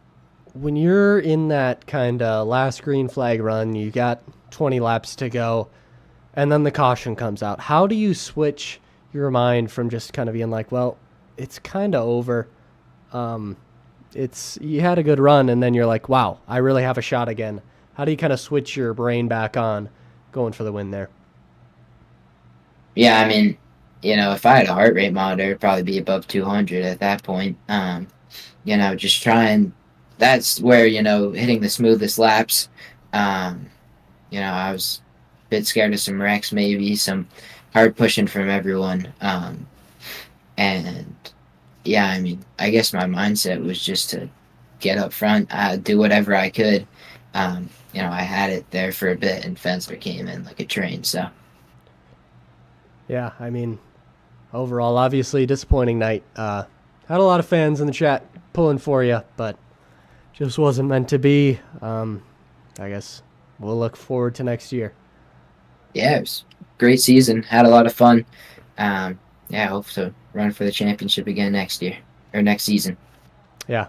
when you're in that kind of last green flag run, you got 20 laps to go, and then the caution comes out. How do you switch your mind from just kind of being like, well, it's kind of over. You had a good run, and then you're like, wow, I really have a shot again. How do you kind of switch your brain back on going for the win there? Yeah, I mean, if I had a heart rate monitor, it'd probably be above 200 at that point. Just trying. That's where, hitting the smoothest laps. I was a bit scared of some wrecks, maybe some hard pushing from everyone. And yeah, I mean, I guess my mindset was just to get up front, do whatever I could. I had it there for a bit, and Fensler came in like a train. So yeah, I mean, overall, obviously disappointing night. Had a lot of fans in the chat pulling for you, but just wasn't meant to be. I guess we'll look forward to next year. Yeah, it was a great season. Had a lot of fun. I hope to run for the championship again next year. or next season. Yeah.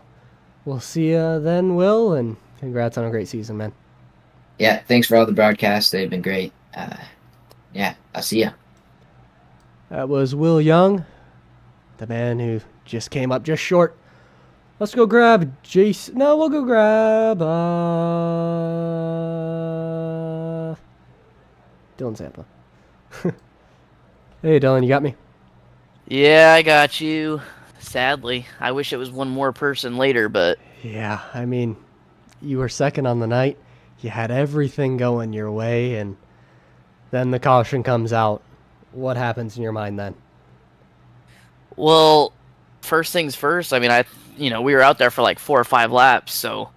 We'll see you then, Will, and congrats on a great season, man. Yeah, thanks for all the broadcasts. They've been great. Yeah, I'll see ya. That was Will Young, the man who just came up just short. Let's go grab Jason. No, we'll go grab Dylan Zampa. Hey, Dylan, you got me? Yeah, I got you. Sadly, I wish it was one more person later, but Yeah, I mean, you were second on the night. You had everything going your way, and then the caution comes out. What happens in your mind then? well, first things first. I mean, we were out there for like 4 or 5 laps, so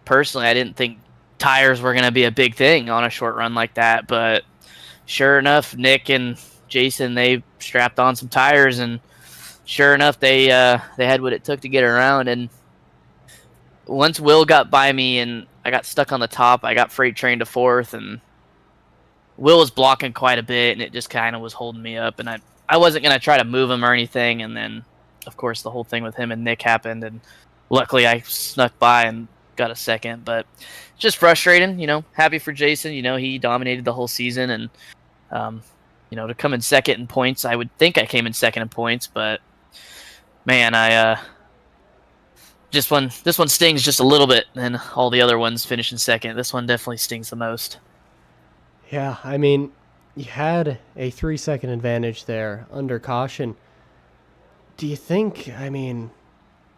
personally, I didn't think tires were going to be a big thing on a short run like that, but sure enough, Nick and Jason, they strapped on some tires, and sure enough, they had what it took to get around. And once Will got by me and I got stuck on the top, I got freight trained to fourth, and Will was blocking quite a bit, and it just kind of was holding me up. And I wasn't going to try to move him or anything. And then, of course, the whole thing with him and Nick happened, and luckily I snuck by and got a second. But just frustrating, happy for Jason. He dominated the whole season, and to come in second in points, I would think I came in second in points, but man, this one stings just a little bit, and all the other ones finish in second. This one definitely stings the most. Yeah, I mean, you had a 3-second advantage there under caution. Do you think, I mean,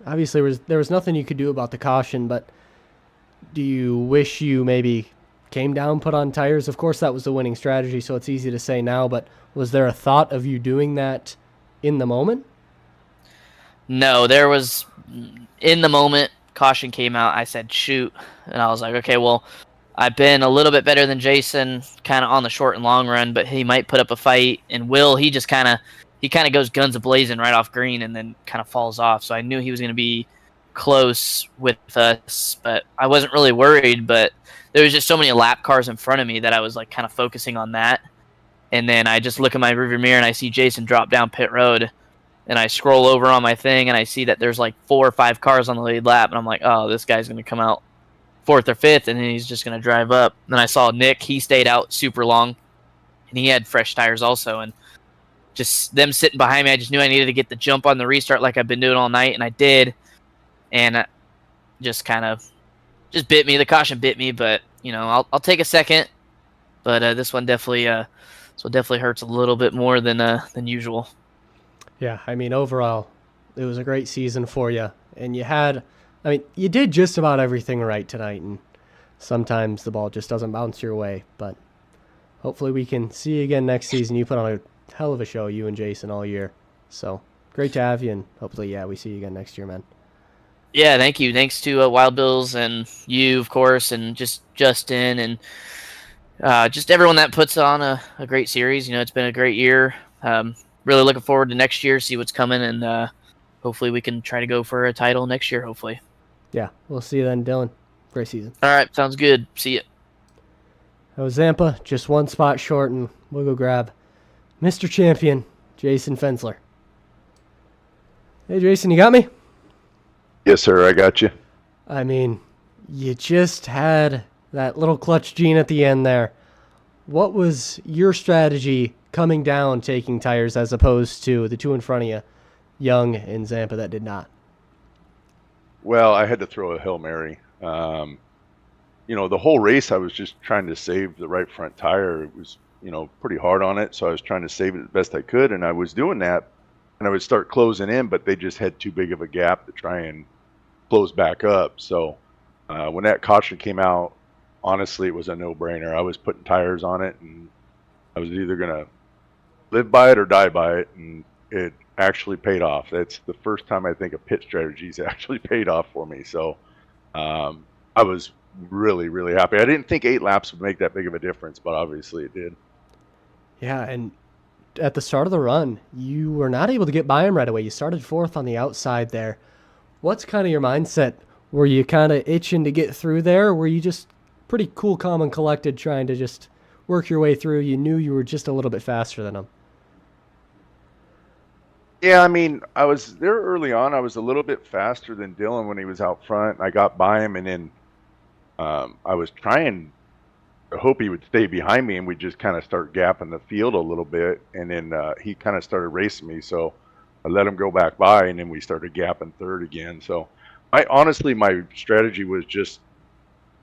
obviously there was nothing you could do about the caution, but do you wish you maybe came down, put on tires? Of course, that was the winning strategy, so it's easy to say now, but was there a thought of you doing that in the moment? No, there was, in the moment, caution came out, I said, shoot, and I was like, okay, well, I've been a little bit better than Jason, kind of on the short and long run, but he might put up a fight, and Will, he kind of goes guns a-blazing right off green and then kind of falls off, so I knew he was going to be close with us, but I wasn't really worried. But there was just so many lap cars in front of me that I was like kind of focusing on that. And then I just look in my rearview mirror and I see Jason drop down pit road, and I scroll over on my thing and I see that there's like 4 or 5 cars on the lead lap, and I'm like, oh, this guy's going to come out 4th or 5th, and then he's just going to drive up. Then I saw Nick, he stayed out super long, and he had fresh tires also, and just them sitting behind me, I just knew I needed to get the jump on the restart like I've been doing all night, and I did. And just kind of bit me. The caution bit me, but I'll take a second. But this one definitely hurts a little bit more than usual. Yeah, I mean, overall, it was a great season for you, and you did just about everything right tonight, and sometimes the ball just doesn't bounce your way, but hopefully we can see you again next season. You put on a hell of a show, you and Jason, all year, so great to have you, and hopefully, we see you again next year, man. Yeah, thank you. Thanks to Wild Bills and you, of course, and just Justin and just everyone that puts on a great series. It's been a great year. Really looking forward to next year, see what's coming, and hopefully we can try to go for a title next year, hopefully. Yeah, we'll see you then, Dylan. Great season. All right, sounds good. See ya. That was Zampa, just one spot short, and we'll go grab Mr. Champion, Jason Fensler. Hey, Jason, you got me? Yes, sir, I got you. I mean, you just had that little clutch gene at the end there. What was your strategy coming down, taking tires, as opposed to the two in front of you, Young and Zampa, that did not? Well, I had to throw a Hail Mary. The whole race I was just trying to save the right front tire. It was, pretty hard on it, so I was trying to save it the best I could, and I was doing that, and I would start closing in, but they just had too big of a gap to try and close back up. So when that caution came out, honestly, it was a no-brainer. I was putting tires on it, and I was either going to live by it or die by it, and it actually paid off. That's the first time I think a pit strategy's actually paid off for me. So I was really, really happy. I didn't think 8 laps would make that big of a difference, but obviously it did. Yeah, and at the start of the run, you were not able to get by him right away. You started 4th on the outside there. What's kind of your mindset? Were you kind of itching to get through there, or were you just pretty cool, calm, and collected, trying to just work your way through? You knew you were just a little bit faster than him. Yeah, I mean, I was there early on. I was a little bit faster than Dylan when he was out front. I got by him, and then I was trying to hope he would stay behind me, and we just kind of start gapping the field a little bit. And then he kind of started racing me, so I let him go back by, and then we started gapping third again. So I honestly, my strategy was just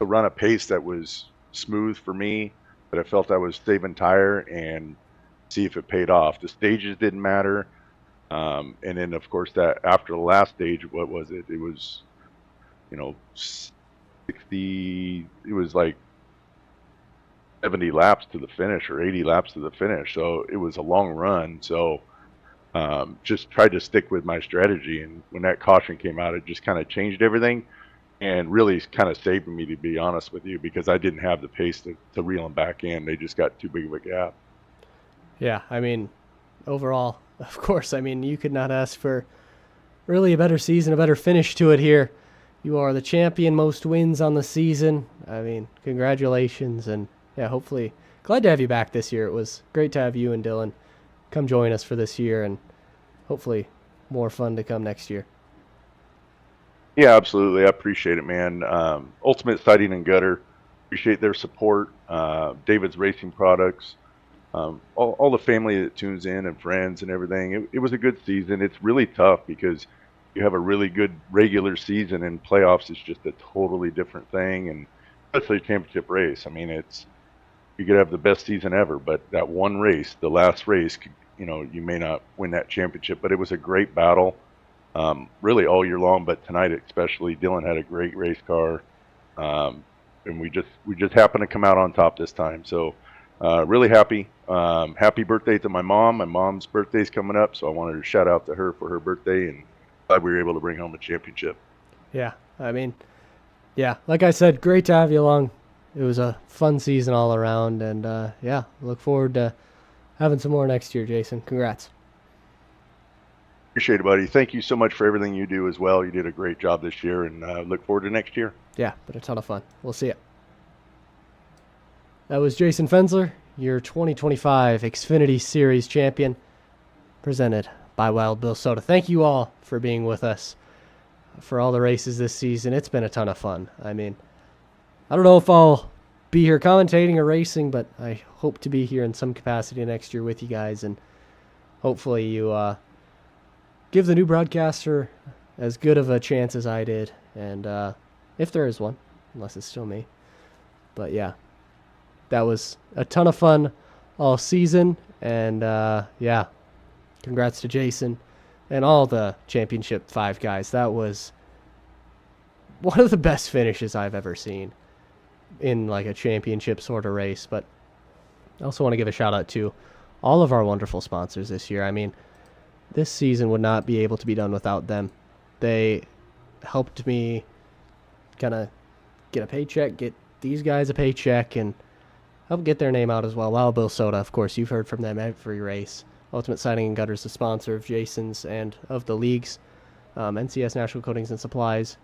to run a pace that was smooth for me, that I felt I was saving tire, and see if it paid off. The stages didn't matter. And then, of course, that after the last stage, what was it? It was, 60, it was like 70 laps to the finish or 80 laps to the finish. So it was a long run. So just tried to stick with my strategy. And when that caution came out, it just kind of changed everything and really kind of saved me, to be honest with you, because I didn't have the pace to reel them back in. They just got too big of a gap. Yeah, I mean, overall, of course, I mean, you could not ask for really a better season, a better finish to it here. You are the champion, most wins on the season. I mean, congratulations, and yeah, hopefully, glad to have you back this year. It was great to have you and Dylan come join us for this year, and hopefully more fun to come next year. Yeah, absolutely. I appreciate it, man. Ultimate Siding and Gutter, appreciate their support. David's Racing Products, all the family that tunes in and friends and everything. It was a good season. It's really tough because you have a really good regular season, and playoffs is just a totally different thing, and especially a championship race. I mean, you could have the best season ever, but that one race, the last race, you may not win that championship. But it was a great battle, really all year long, but tonight especially. Dylan had a great race car, and we just happened to come out on top this time. So really happy. Happy birthday to my mom. My mom's birthday's coming up, so I wanted to shout out to her for her birthday, and glad we were able to bring home a championship. Yeah, I mean, yeah, like I said, great to have you along. It was a fun season all around, and yeah, look forward to having some more next year, Jason. Congrats. Appreciate it, buddy. Thank you so much for everything you do as well. You did a great job this year, and look forward to next year. Yeah, but a ton of fun. We'll see you. That was Jason Fensler, your 2025 Xfinity Series champion, presented by Wild Bill Soda. Thank you all for being with us for all the races this season. It's been a ton of fun. I mean, I don't know if I'll be here commentating or racing, but I hope to be here in some capacity next year with you guys, and hopefully you give the new broadcaster as good of a chance as I did, and if there is one, unless it's still me. But yeah, that was a ton of fun all season, and yeah, congrats to Jason and all the Championship 5 guys. That was one of the best finishes I've ever seen in like a championship sort of race. But I also want to give a shout out to all of our wonderful sponsors this year. I mean, this season would not be able to be done without them. They helped me kind of get a paycheck, get these guys a paycheck, and help get their name out as well. Wild Bill Soda, of course, you've heard from them every race. Ultimate Siding and Gutters, the sponsor of Jason's and of the leagues. NCS National Coatings and Supplies,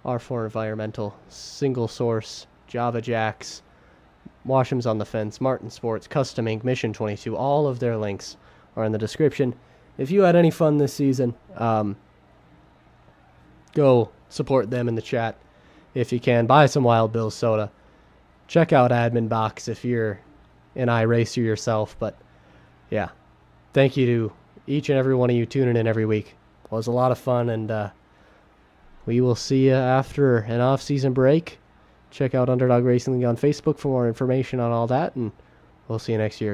R4 Environmental, Single Source, Java Jacks, Washam's on the Fence, Martin Sports, Custom Ink, Mission 22. All of their links are in the description. If you had any fun this season, go support them in the chat if you can. Buy some Wild Bill Soda. Check out Admin Box if you're an iRacer yourself. But yeah, thank you to each and every one of you tuning in every week. It was a lot of fun, and we will see you after an off-season break. Check out Underdog Racing League on Facebook for more information on all that, and we'll see you next year, guys.